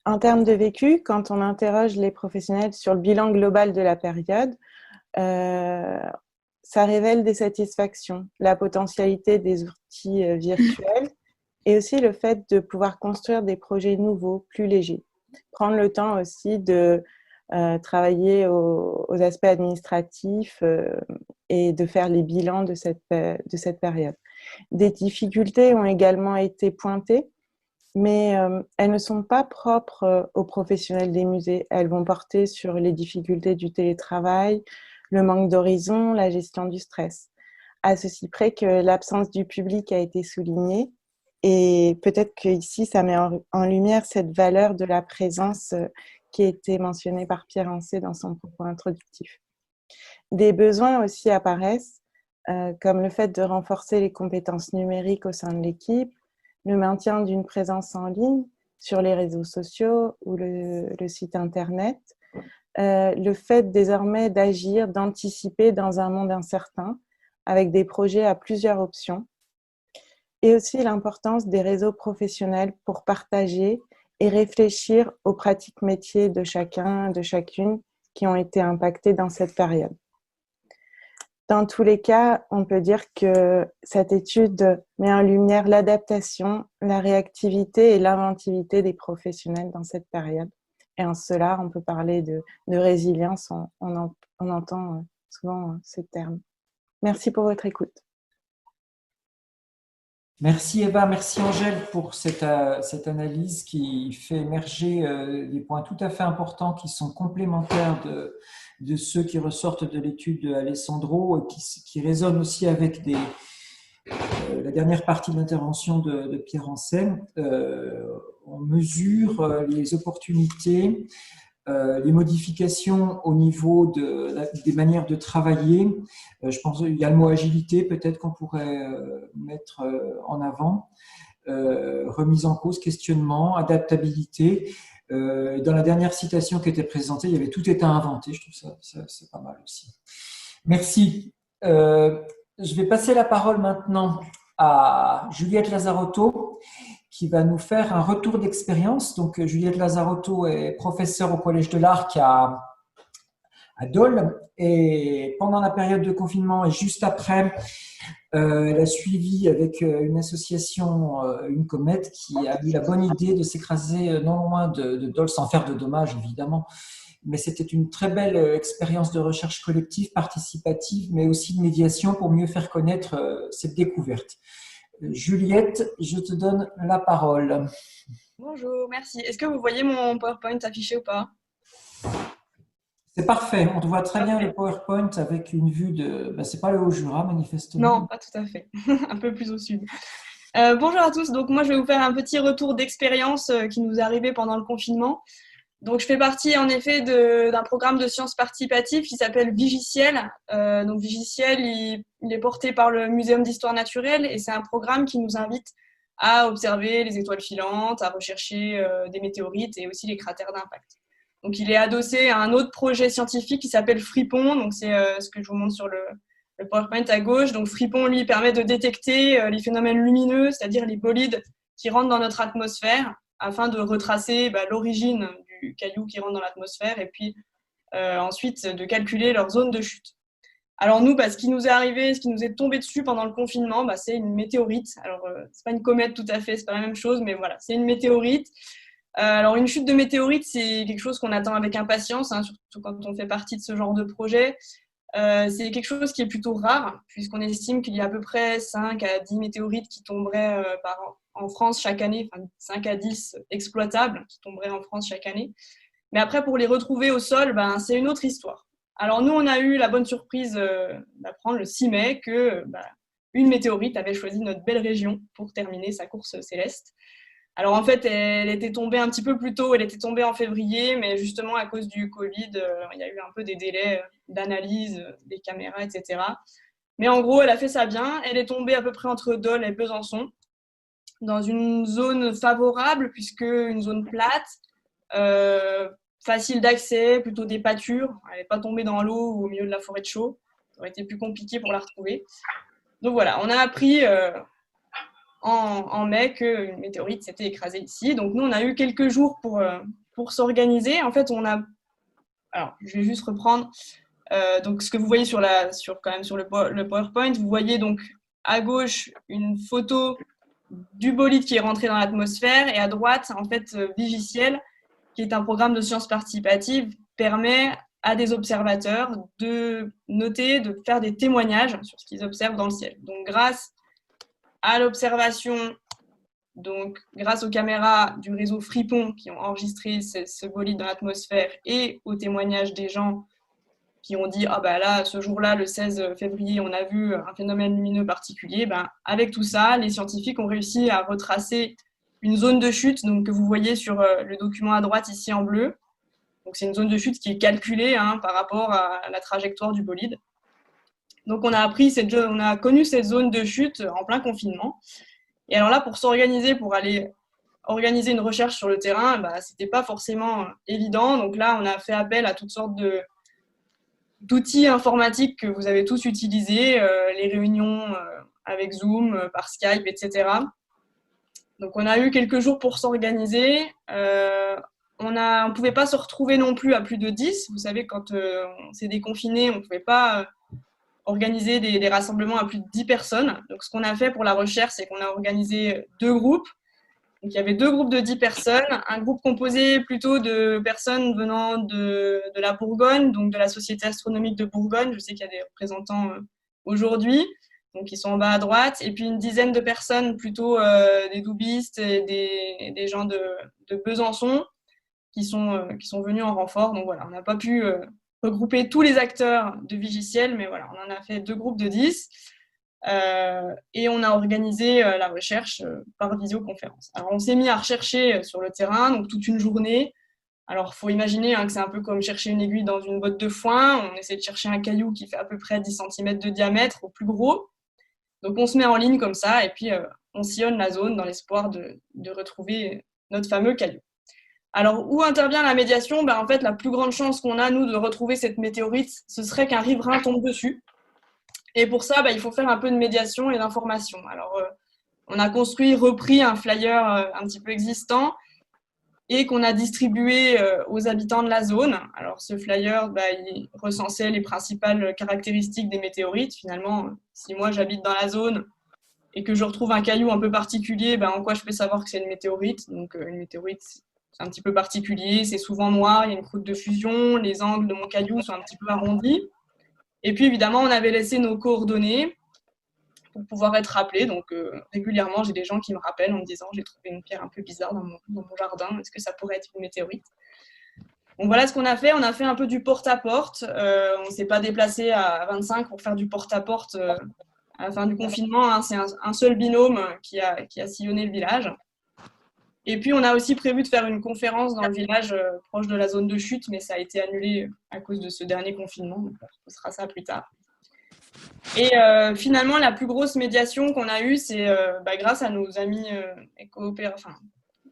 En termes de vécu, quand on interroge les professionnels sur le bilan global de la période, ça révèle des satisfactions, la potentialité des outils virtuels et aussi le fait de pouvoir construire des projets nouveaux, plus légers. Prendre le temps aussi de travailler aux aspects administratifs et de faire les bilans de cette période. Des difficultés ont également été pointées, mais elles ne sont pas propres aux professionnels des musées. Elles vont porter sur les difficultés du télétravail, le manque d'horizon, la gestion du stress. À ceci près que l'absence du public a été soulignée et peut-être qu'ici, ça met en lumière cette valeur de la présence qui a été mentionnée par Pierre Ancet dans son propos introductif. Des besoins aussi apparaissent comme le fait de renforcer les compétences numériques au sein de l'équipe, le maintien d'une présence en ligne sur les réseaux sociaux ou le site Internet, le fait désormais d'agir, d'anticiper dans un monde incertain avec des projets à plusieurs options, et aussi l'importance des réseaux professionnels pour partager et réfléchir aux pratiques métiers de chacun, de chacune qui ont été impactés dans cette période. Dans tous les cas, on peut dire que cette étude met en lumière l'adaptation, la réactivité et l'inventivité des professionnels dans cette période. Et en cela, on peut parler de résilience, on entend souvent ce terme. Merci pour votre écoute. Merci Eva, merci Angèle pour cette analyse qui fait émerger des points tout à fait importants qui sont complémentaires de ceux qui ressortent de l'étude d'Alessandro et qui résonnent aussi avec la dernière partie de l'intervention de Pierre Anselme. On mesure les opportunités, les modifications au niveau des manières de travailler. Je pense qu'il y a le mot agilité, peut-être qu'on pourrait mettre en avant. Remise en cause, questionnement, adaptabilité. Dans la dernière citation qui était présentée, il y avait tout est à inventer. Je trouve ça c'est pas mal aussi. Merci. Je vais passer la parole maintenant à Juliette Lazzarotto, qui va nous faire un retour d'expérience. Donc, Juliette Lazzarotto est professeure au Collège de l'Arc à Dole. Et pendant la période de confinement et juste après, elle a suivi avec une association, une comète, qui a eu la bonne idée de s'écraser non loin de Dole, sans faire de dommages, évidemment. Mais c'était une très belle expérience de recherche collective, participative, mais aussi de médiation pour mieux faire connaître cette découverte. Juliette, je te donne la parole. Bonjour, merci. Est-ce que vous voyez mon PowerPoint affiché ou pas? C'est parfait, on te voit très bien le PowerPoint avec une vue de… c'est pas le Haut-Jura, manifestement. Non, pas tout à fait, un peu plus au sud. Bonjour à tous, donc moi je vais vous faire un petit retour d'expérience qui nous est arrivé pendant le confinement. Donc je fais partie en effet d'un programme de sciences participatives qui s'appelle Vigiciel. Donc Vigiciel, il est porté par le Muséum d'Histoire Naturelle et c'est un programme qui nous invite à observer les étoiles filantes, à rechercher des météorites et aussi les cratères d'impact. Donc il est adossé à un autre projet scientifique qui s'appelle Fripon. Donc c'est ce que je vous montre sur le PowerPoint à gauche. Donc Fripon, lui, permet de détecter les phénomènes lumineux, c'est-à-dire les bolides qui rentrent dans notre atmosphère, afin de retracer l'origine du caillou qui rentre dans l'atmosphère et puis ensuite de calculer leur zone de chute. Alors nous, ce qui nous est arrivé, ce qui nous est tombé dessus pendant le confinement, c'est une météorite. Alors c'est pas une comète tout à fait, c'est pas la même chose, mais voilà, c'est une météorite. Alors une chute de météorite, c'est quelque chose qu'on attend avec impatience, surtout quand on fait partie de ce genre de projet. C'est quelque chose qui est plutôt rare, puisqu'on estime qu'il y a à peu près 5 à 10 météorites qui tomberaient en France chaque année, enfin 5 à 10 exploitables qui tomberaient en France chaque année. Mais après, pour les retrouver au sol, c'est une autre histoire. Alors nous, on a eu la bonne surprise d'apprendre le 6 mai que une météorite avait choisi notre belle région pour terminer sa course céleste. Alors en fait, elle était tombée un petit peu plus tôt, elle était tombée en février, mais justement à cause du Covid, il y a eu un peu des délais d'analyse des caméras, etc. Mais en gros, elle a fait ça bien. Elle est tombée à peu près entre Dole et Besançon, dans une zone favorable, puisque une zone plate, facile d'accès, plutôt des pâtures. Elle n'est pas tombée dans l'eau ou au milieu de la forêt de chaux. Ça aurait été plus compliqué pour la retrouver. Donc voilà, on a appris en mai qu'une météorite s'était écrasée ici. Donc nous, on a eu quelques jours pour s'organiser. En fait, alors, je vais juste reprendre donc ce que vous voyez sur le PowerPoint. Vous voyez donc à gauche une photo du bolide qui est rentré dans l'atmosphère et à droite, en fait, Vigiciel, qui est un programme de sciences participatives, permet à des observateurs de noter, de faire des témoignages sur ce qu'ils observent dans le ciel. Donc grâce à l'observation, donc grâce aux caméras du réseau Fripon qui ont enregistré ce bolide dans l'atmosphère et aux témoignages des gens qui ont dit « Ah là, ce jour-là, le 16 février, on a vu un phénomène lumineux particulier », avec tout ça, les scientifiques ont réussi à retracer une zone de chute donc, que vous voyez sur le document à droite ici en bleu. Donc c'est une zone de chute qui est calculée par rapport à la trajectoire du bolide. Donc, on a connu cette zone de chute en plein confinement. Et alors là, pour s'organiser, pour aller organiser une recherche sur le terrain, c'était pas forcément évident. Donc là, on a fait appel à toutes sortes d'outils informatiques que vous avez tous utilisés, les réunions avec Zoom, par Skype, etc. Donc, on a eu quelques jours pour s'organiser. On ne pouvait pas se retrouver non plus à plus de 10. Vous savez, quand on s'est déconfiné, on ne pouvait pas organiser des rassemblements à plus de 10 personnes. Donc, ce qu'on a fait pour la recherche, c'est qu'on a organisé 2 groupes. Donc, il y avait 2 groupes de 10 personnes. Un groupe composé plutôt de personnes venant de la Bourgogne, donc de la Société astronomique de Bourgogne. Je sais qu'il y a des représentants aujourd'hui. Donc, ils sont en bas à droite. Et puis, une dizaine de personnes, plutôt des doubistes et des gens de Besançon qui sont venus en renfort. Donc, voilà, on n'a pas pu regrouper tous les acteurs de Vigiciel, mais voilà, on en a fait 2 groupes de 10. Et on a organisé la recherche par visioconférence. Alors, on s'est mis à rechercher sur le terrain, donc toute une journée. Alors, il faut imaginer que c'est un peu comme chercher une aiguille dans une botte de foin. On essaie de chercher un caillou qui fait à peu près 10 cm de diamètre au plus gros. Donc, on se met en ligne comme ça et puis on sillonne la zone dans l'espoir de retrouver notre fameux caillou. Alors, où intervient la médiation ? En fait, la plus grande chance qu'on a, nous, de retrouver cette météorite, ce serait qu'un riverain tombe dessus. Et pour ça, il faut faire un peu de médiation et d'information. Alors, on a repris un flyer un petit peu existant et qu'on a distribué aux habitants de la zone. Alors, ce flyer, il recensait les principales caractéristiques des météorites. Finalement, si moi, j'habite dans la zone et que je retrouve un caillou un peu particulier, en quoi je peux savoir que c'est une météorite ? Donc, une météorite, c'est un petit peu particulier. C'est souvent noir, il y a une croûte de fusion. Les angles de mon caillou sont un petit peu arrondis. Et puis, évidemment, on avait laissé nos coordonnées pour pouvoir être rappelés. Donc, régulièrement, j'ai des gens qui me rappellent en me disant « J'ai trouvé une pierre un peu bizarre dans mon jardin. Est-ce que ça pourrait être une météorite ?» Donc, voilà ce qu'on a fait. On a fait un peu du porte-à-porte. On ne s'est pas déplacé à 25 pour faire du porte-à-porte à la fin du confinement. C'est un seul binôme qui a sillonné le village. Et puis, on a aussi prévu de faire une conférence dans le village proche de la zone de chute, mais ça a été annulé à cause de ce dernier confinement. Donc, ce sera ça plus tard. Et finalement, la plus grosse médiation qu'on a eue, c'est grâce à nos amis et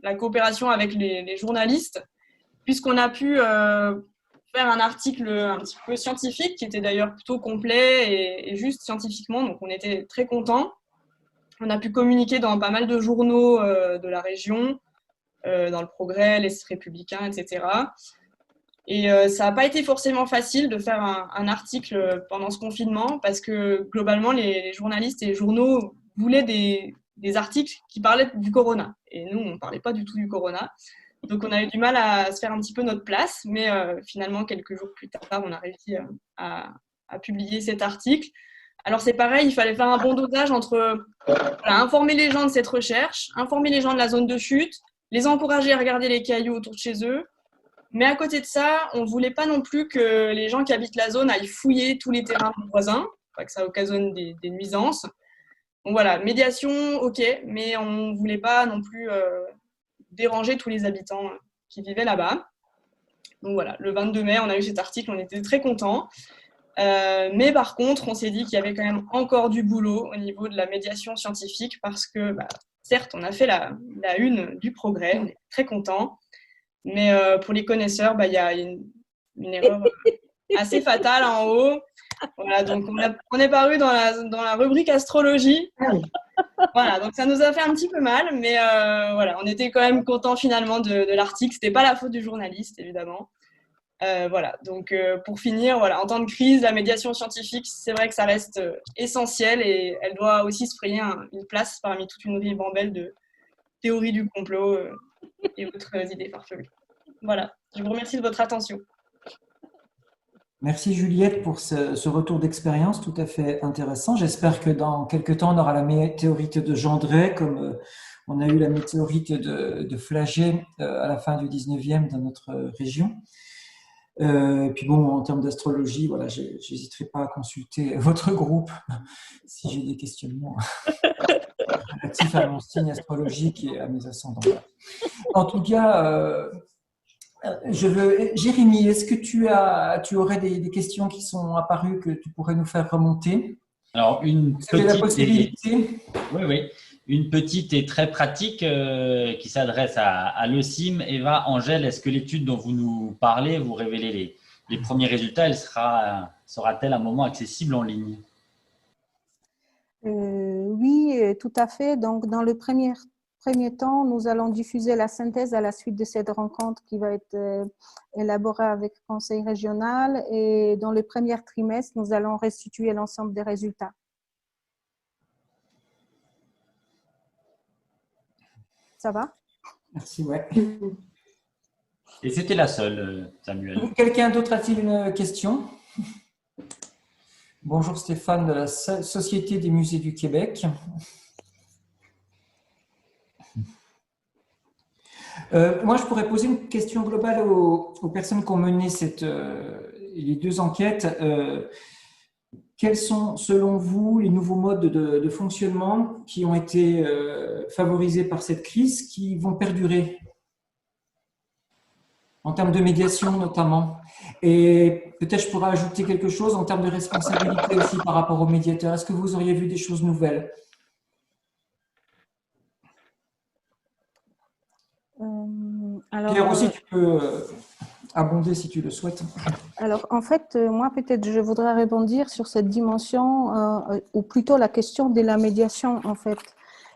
la coopération avec les journalistes, puisqu'on a pu faire un article un petit peu scientifique, qui était d'ailleurs plutôt complet et juste scientifiquement, donc on était très contents. On a pu communiquer dans pas mal de journaux de la région, dans le Progrès, l'Est républicain, etc. Et ça n'a pas été forcément facile de faire un article pendant ce confinement parce que globalement, les journalistes et les journaux voulaient des articles qui parlaient du corona. Et nous, on ne parlait pas du tout du corona. Donc, on a eu du mal à se faire un petit peu notre place. Mais finalement, quelques jours plus tard, on a réussi à publier cet article. Alors, c'est pareil, il fallait faire un bon dosage entre informer les gens de cette recherche, informer les gens de la zone de chute, les encourager à regarder les cailloux autour de chez eux. Mais à côté de ça, on ne voulait pas non plus que les gens qui habitent la zone aillent fouiller tous les terrains voisins, pas que ça occasionne des nuisances. Donc voilà, médiation, ok, mais on ne voulait pas non plus déranger tous les habitants qui vivaient là-bas. Donc voilà, le 22 mai, on a eu cet article, on était très contents. Mais par contre, on s'est dit qu'il y avait quand même encore du boulot au niveau de la médiation scientifique parce que, certes, on a fait la une du Progrès, on est très contents, mais pour les connaisseurs, il y a une erreur assez fatale en haut. Voilà, donc on est paru dans la rubrique astrologie. Voilà, donc ça nous a fait un petit peu mal, mais voilà, on était quand même contents finalement de l'article. C'était pas la faute du journaliste, évidemment. Voilà, donc pour finir, voilà, en temps de crise, la médiation scientifique, c'est vrai que ça reste essentiel et elle doit aussi se frayer une place parmi toute une ribambelle de théories du complot et autres idées farfelues. Voilà, je vous remercie de votre attention. Merci Juliette pour ce retour d'expérience tout à fait intéressant. J'espère que dans quelques temps, on aura la météorite de Gendray, comme on a eu la météorite de Flagey à la fin du 19e dans notre région. Puis bon, en termes d'astrologie, voilà, j'hésiterai pas à consulter votre groupe si j'ai des questionnements relatifs à mon signe astrologique et à mes ascendants. En tout cas, Jérémy, est-ce que tu aurais des questions qui sont apparues que tu pourrais nous faire remonter? Alors, une la possibilité. Oui. Une petite et très pratique qui s'adresse à l'ECIM. Eva, Angèle, est-ce que l'étude dont vous nous parlez, vous révélez les premiers résultats, elle sera-t-elle à un moment accessible en ligne? Oui, tout à fait. Donc, dans le premier temps, nous allons diffuser la synthèse à la suite de cette rencontre qui va être élaborée avec le Conseil régional. Et dans le premier trimestre, nous allons restituer l'ensemble des résultats. Ça va? Merci, ouais. Et c'était la seule, Samuel. Quelqu'un d'autre a-t-il une question? Bonjour Stéphane de la Société des musées du Québec. Moi, je pourrais poser une question globale aux personnes qui ont mené les deux enquêtes. Quels sont, selon vous, les nouveaux modes de fonctionnement qui ont été favorisés par cette crise, qui vont perdurer en termes de médiation notamment? Et peut-être je pourrais ajouter quelque chose en termes de responsabilité aussi par rapport aux médiateurs. Est-ce que vous auriez vu des choses nouvelles? Pierre aussi, tu peux abonder si tu le souhaites. Alors, en fait, moi, peut-être, je voudrais rebondir sur cette dimension, ou plutôt la question de la médiation, en fait.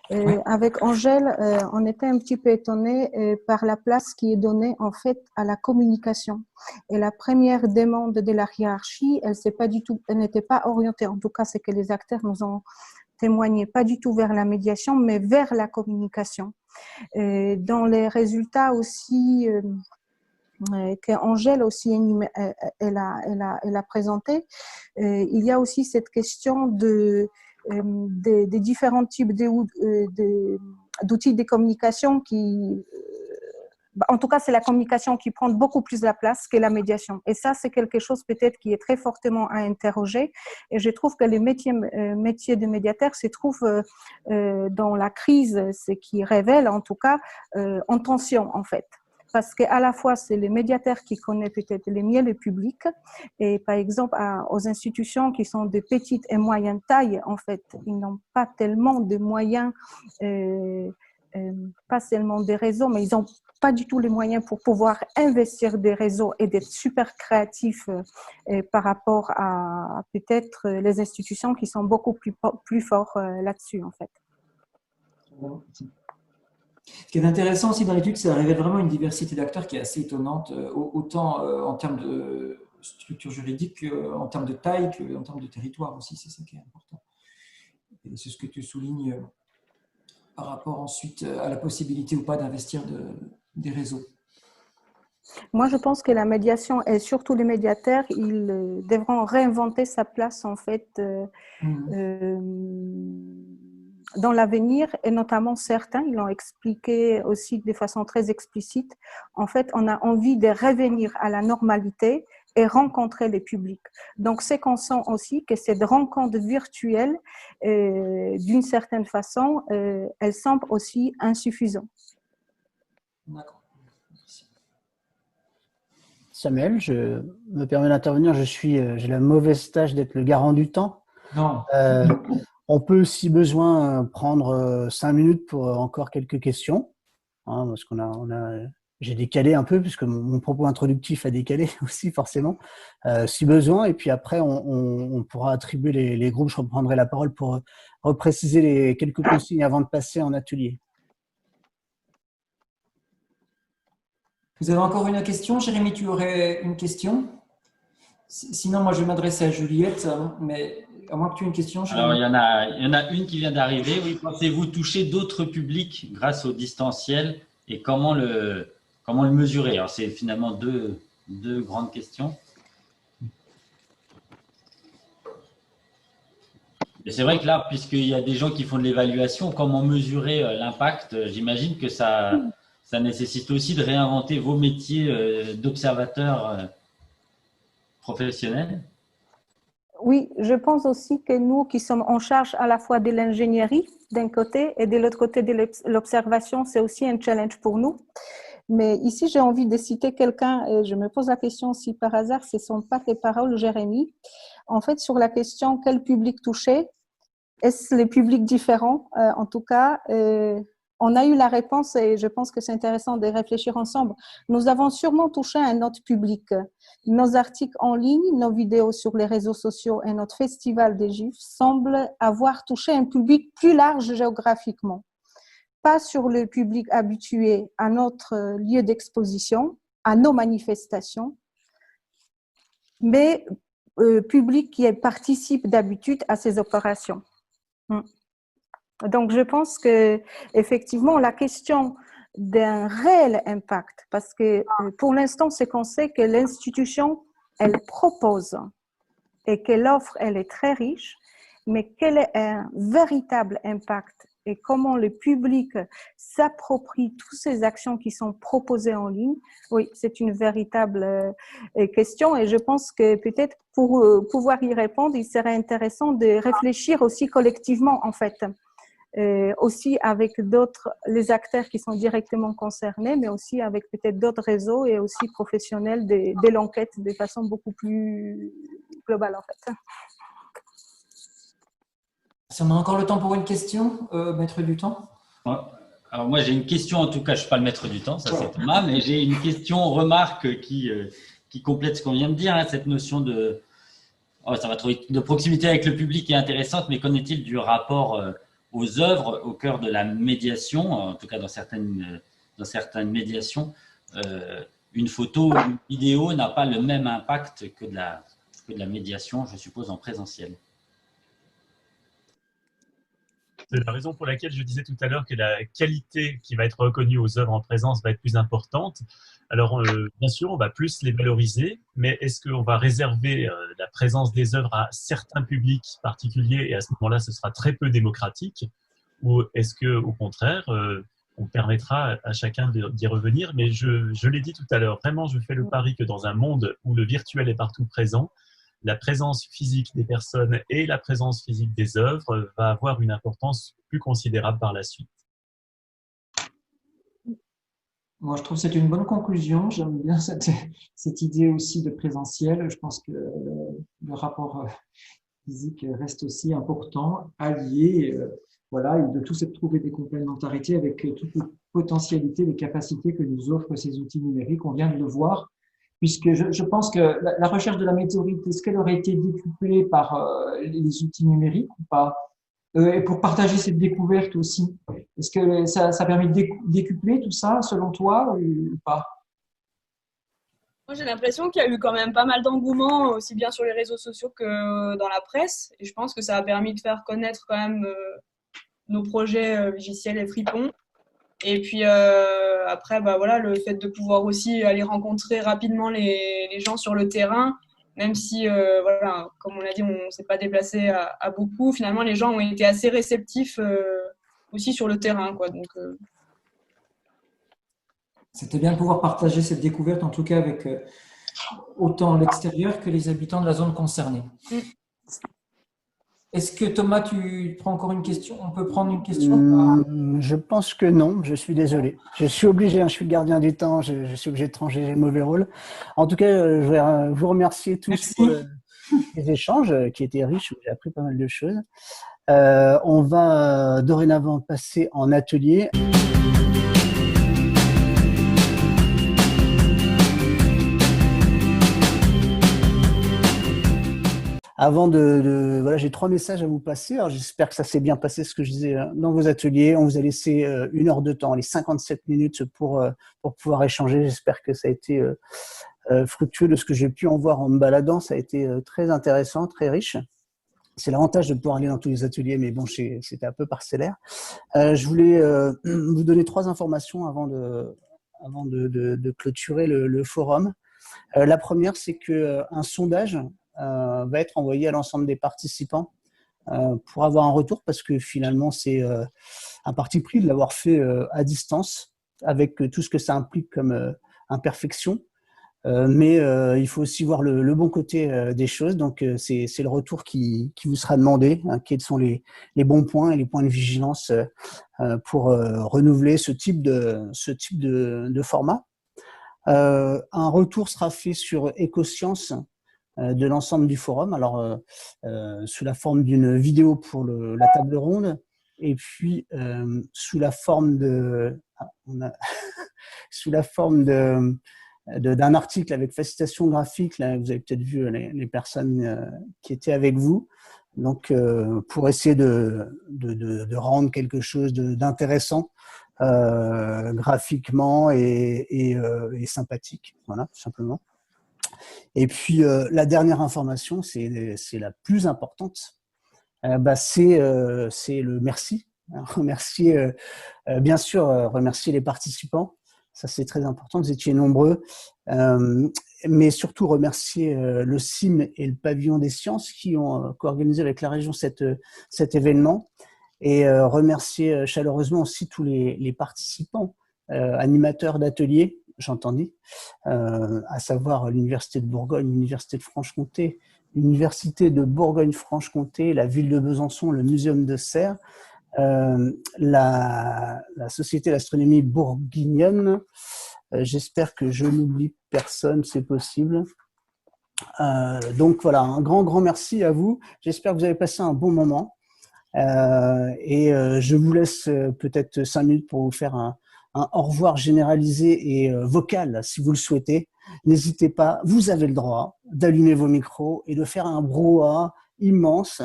Oui. Avec Angèle, on était un petit peu étonnés par la place qui est donnée, en fait, à la communication. Et la première demande de la hiérarchie, elle n'était pas orientée, en tout cas, c'est que les acteurs nous ont témoigné, pas du tout vers la médiation, mais vers la communication. Dans les résultats aussi, qu'Angèle aussi elle a présenté, il y a aussi cette question des différents types d'outils de communication qui, en tout cas, c'est la communication qui prend beaucoup plus la place que la médiation. Et ça, c'est quelque chose peut-être qui est très fortement à interroger. Et je trouve que les métiers de médiateur se trouvent dans la crise, ce qui révèle en tout cas en tension en fait. Parce qu'à la fois, c'est le médiateur qui connaît peut-être le mieux le public. Et par exemple, aux institutions qui sont de petite et moyenne taille, en fait, ils n'ont pas tellement de moyens, pas seulement des réseaux, mais ils n'ont pas du tout les moyens pour pouvoir investir des réseaux et d'être super créatifs par rapport à peut-être les institutions qui sont beaucoup plus forts là-dessus, en fait. Ce qui est intéressant aussi dans l'étude, c'est qu'il révèle vraiment une diversité d'acteurs qui est assez étonnante, autant en termes de structure juridique qu'en termes de taille, qu'en termes de territoire aussi, c'est ça qui est important. Et c'est ce que tu soulignes par rapport ensuite à la possibilité ou pas d'investir des réseaux. Moi, je pense que la médiation et surtout les médiateurs, ils devront réinventer sa place en fait dans l'avenir, et notamment certains, ils l'ont expliqué aussi de façon très explicite. En fait, on a envie de revenir à la normalité et rencontrer les publics. Donc, c'est qu'on sent aussi que cette rencontre virtuelle, d'une certaine façon, elle semble aussi insuffisante. D'accord. Samuel, je me permets d'intervenir. J'ai la mauvaise tâche d'être le garant du temps. Non. On peut, si besoin, prendre 5 minutes pour encore quelques questions, hein, parce j'ai décalé un peu, puisque mon propos introductif a décalé aussi, forcément, si besoin. Et puis après, on pourra attribuer les groupes. Je reprendrai la parole pour repréciser les quelques consignes avant de passer en atelier. Vous avez encore une question? Jérémy, tu aurais une question? Sinon, moi, je vais m'adresser à Juliette, mais à moins que tu aies une question. Alors, il y en a une qui vient d'arriver. Oui, pensez-vous toucher d'autres publics grâce au distanciel et comment le mesurer? Alors, c'est finalement deux grandes questions. Et c'est vrai que là, puisqu'il y a des gens qui font de l'évaluation, comment mesurer l'impact? J'imagine que ça nécessite aussi de réinventer vos métiers d'observateurs professionnels. Oui, je pense aussi que nous qui sommes en charge à la fois de l'ingénierie d'un côté et de l'autre côté de l'observation, c'est aussi un challenge pour nous. Mais ici, j'ai envie de citer quelqu'un et je me pose la question si par hasard, ce ne sont pas tes paroles, Jérémy. En fait, sur la question quel public toucher, est-ce les publics différents? En tout cas, on a eu la réponse et je pense que c'est intéressant de réfléchir ensemble. Nous avons sûrement touché un autre public. Nos articles en ligne, nos vidéos sur les réseaux sociaux et notre festival des GIFs semblent avoir touché un public plus large géographiquement. Pas sur le public habitué à notre lieu d'exposition, à nos manifestations, mais public qui participe d'habitude à ces opérations. Donc, je pense que effectivement, la question d'un réel impact, parce que pour l'instant, c'est qu'on sait que l'institution, elle propose et que l'offre, elle est très riche, mais quel est un véritable impact et comment le public s'approprie toutes ces actions qui sont proposées en ligne, oui, c'est une véritable question et je pense que peut-être pour pouvoir y répondre, il serait intéressant de réfléchir aussi collectivement en fait. Aussi avec d'autres, les acteurs qui sont directement concernés, mais aussi avec peut-être d'autres réseaux et aussi professionnels de l'enquête de façon beaucoup plus globale en fait. Si on a encore le temps pour une question, maître du temps. Alors moi j'ai une question, en tout cas je ne suis pas le maître du temps, ça c'est Thomas, mais j'ai une question, remarque qui complète ce qu'on vient de dire, hein, cette notion de, ça va trop vite, de proximité avec le public est intéressante, mais qu'en est-il du rapport aux œuvres au cœur de la médiation, en tout cas dans certaines médiations, une photo ou une vidéo n'a pas le même impact que de la médiation, je suppose, en présentiel. C'est la raison pour laquelle je disais tout à l'heure que la qualité qui va être reconnue aux œuvres en présence va être plus importante. Alors, bien sûr, on va plus les valoriser, mais est-ce qu'on va réserver la présence des œuvres à certains publics particuliers et à ce moment-là, ce sera très peu démocratique? Ou est-ce qu'au contraire, on permettra à chacun d'y revenir? Mais je l'ai dit tout à l'heure, vraiment, je fais le pari que dans un monde où le virtuel est partout présent, la présence physique des personnes et la présence physique des œuvres va avoir une importance plus considérable par la suite. Moi, je trouve que c'est une bonne conclusion. J'aime bien cette idée aussi de présentiel. Je pense que le rapport physique reste aussi important, allié, voilà, et de tous trouver des complémentarités avec toutes les potentialités, les capacités que nous offrent ces outils numériques. On vient de le voir. Puisque je pense que la recherche de la météorite, est-ce qu'elle aurait été décuplée par les outils numériques ou pas? Et pour partager cette découverte aussi, est-ce que ça permet de décupler tout ça, selon toi, ou pas? Moi, j'ai l'impression qu'il y a eu quand même pas mal d'engouement, aussi bien sur les réseaux sociaux que dans la presse. Et je pense que ça a permis de faire connaître quand même nos projets logiciels et fripons. Et puis après, bah, voilà, le fait de pouvoir aussi aller rencontrer rapidement les gens sur le terrain, même si, voilà, comme on l'a dit, on ne s'est pas déplacé à beaucoup. Finalement, les gens ont été assez réceptifs aussi sur le terrain, quoi. Donc, c'était bien de pouvoir partager cette découverte, en tout cas avec autant l'extérieur que les habitants de la zone concernée. Est-ce que Thomas, tu prends encore une question? On peut prendre une question? Je pense que non, je suis désolé. Je suis obligé, je suis le gardien du temps, je suis obligé de changer les mauvais rôles. En tout cas, je voudrais vous remercier tous pour les échanges qui étaient riches, j'ai appris pas mal de choses. On va dorénavant passer en atelier. Avant voilà, j'ai 3 messages à vous passer. Alors, j'espère que ça s'est bien passé, ce que je disais dans vos ateliers. On vous a laissé 1 heure de temps, les 57 minutes pour pouvoir échanger. J'espère que ça a été fructueux de ce que j'ai pu en voir en me baladant. Ça a été très intéressant, très riche. C'est l'avantage de pouvoir aller dans tous les ateliers, mais bon, c'était un peu parcellaire. Je voulais vous donner 3 informations avant de clôturer le forum. La première, c'est qu'un sondage va être envoyé à l'ensemble des participants pour avoir un retour, parce que finalement, c'est un parti pris de l'avoir fait à distance, avec tout ce que ça implique comme imperfection. Mais il faut aussi voir le bon côté des choses. Donc, c'est le retour qui vous sera demandé. Hein, quels sont les bons points et les points de vigilance pour renouveler ce type de format. Un retour sera fait sur Écosciences de l'ensemble du forum, alors sous la forme d'une vidéo pour la table ronde, et puis sous la forme d'un article avec facilitation graphique. Là, vous avez peut-être vu les personnes qui étaient avec vous. Donc, pour essayer de rendre quelque chose d'intéressant graphiquement et sympathique, voilà, tout simplement. Et puis, la dernière information, c'est la plus importante, c'est le merci. Remercier, bien sûr, remercier les participants. Ça, c'est très important. Vous étiez nombreux. Mais surtout, remercier le CIM et le Pavillon des Sciences qui ont co-organisé avec la région cet événement. Et remercier chaleureusement aussi tous les participants, animateurs d'ateliers, j'entends dire, à savoir l'Université de Bourgogne, l'Université de Franche-Comté, l'Université de Bourgogne-Franche-Comté, la ville de Besançon, le Muséum de Serres, la Société d'astronomie bourguignonne. J'espère que je n'oublie personne, c'est possible. Donc voilà, un grand merci à vous. J'espère que vous avez passé un bon moment. Et je vous laisse peut-être 5 minutes pour vous faire un au revoir généralisé et vocal si vous le souhaitez. N'hésitez pas, vous avez le droit d'allumer vos micros et de faire un brouhaha immense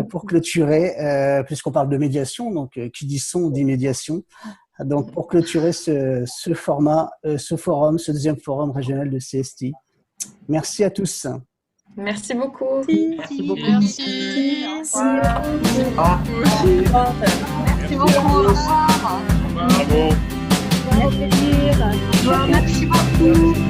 pour clôturer, puisqu'on parle de médiation, donc qui dit son dit médiation. Donc pour clôturer ce format, ce forum, ce deuxième forum régional de CSTI. Merci à tous. Merci beaucoup. Merci beaucoup. Merci. Merci beaucoup. Bravo. Merci beaucoup.